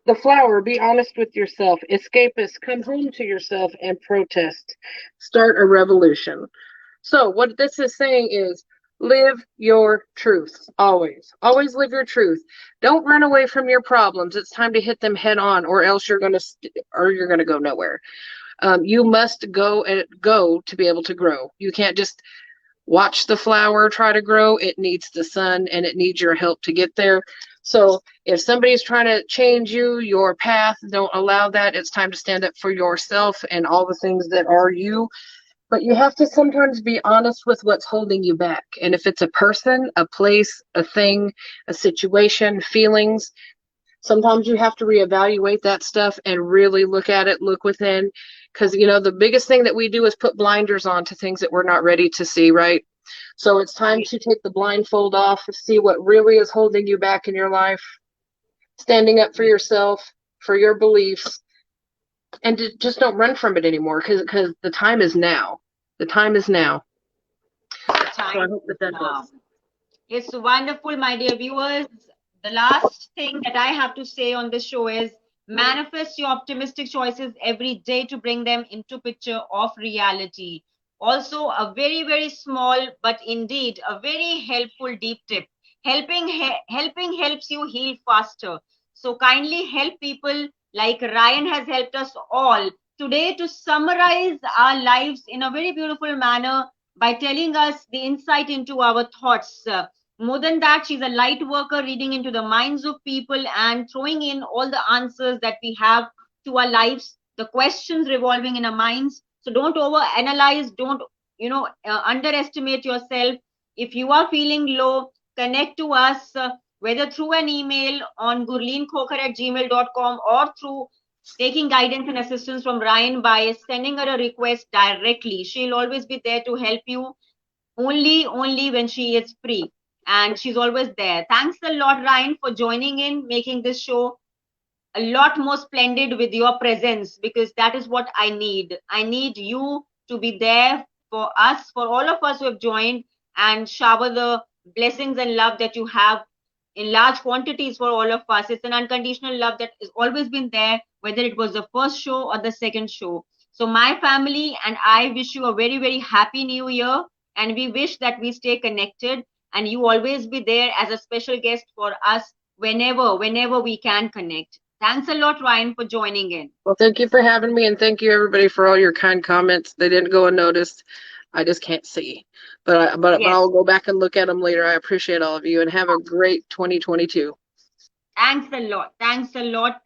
the Flower, be honest with yourself. Escapist, come home to yourself and protest. Start a revolution. So what this is saying is live your truth. Always. Always live your truth. Don't run away from your problems. It's time to hit them head on, or else you're going to go nowhere. You must go to be able to grow. You can't just watch the flower try to grow. It needs the sun, and it needs your help to get there. So if somebody's trying to change your path, don't allow that. It's time to stand up for yourself and all the things that are you. But you have to sometimes be honest with what's holding you back. And if it's a person, a place, a thing, a situation, feelings, sometimes you have to reevaluate that stuff and really look at it, look within. Because, the biggest thing that we do is put blinders on to things that we're not ready to see, right? So it's time to take the blindfold off, see what really is holding you back in your life, standing up for yourself, for your beliefs, and just don't run from it anymore, because the time is now. The time is now. So I hope that helps.
It's wonderful, my dear viewers. The last thing that I have to say on this show is manifest your optimistic choices every day to bring them into picture of reality. Also, a very, very small, but indeed a very helpful deep tip. Helping helps you heal faster. So kindly help people like Ryan has helped us all today to summarize our lives in a very beautiful manner by telling us the insight into our thoughts. More than that, she's a light worker reading into the minds of people and throwing in all the answers that we have to our lives, the questions revolving in our minds. So don't overanalyze, don't underestimate yourself. If you are feeling low, connect to us, whether through an email on gurleenkhokhar@gmail.com or through taking guidance and assistance from Ryan by sending her a request directly. She'll always be there to help you only when she is free. And she's always there. Thanks a lot, Ryan, for joining in, making this show a lot more splendid with your presence, because that is what I need. I need you to be there for us, for all of us who have joined, and shower the blessings and love that you have in large quantities for all of us. It's an unconditional love that has always been there, whether it was the first show or the second show. So my family and I wish you a very, very happy new year, and we wish that we stay connected and you always be there as a special guest for us whenever we can connect. Thanks a lot, Ryan, for joining in.
Well, thank you for having me, and thank you everybody for all your kind comments. They didn't go unnoticed. I just can't see, but
Yes.
I'll go back and look at them later. I appreciate all of you, and have a great 2022.
Thanks a lot. Thanks a lot.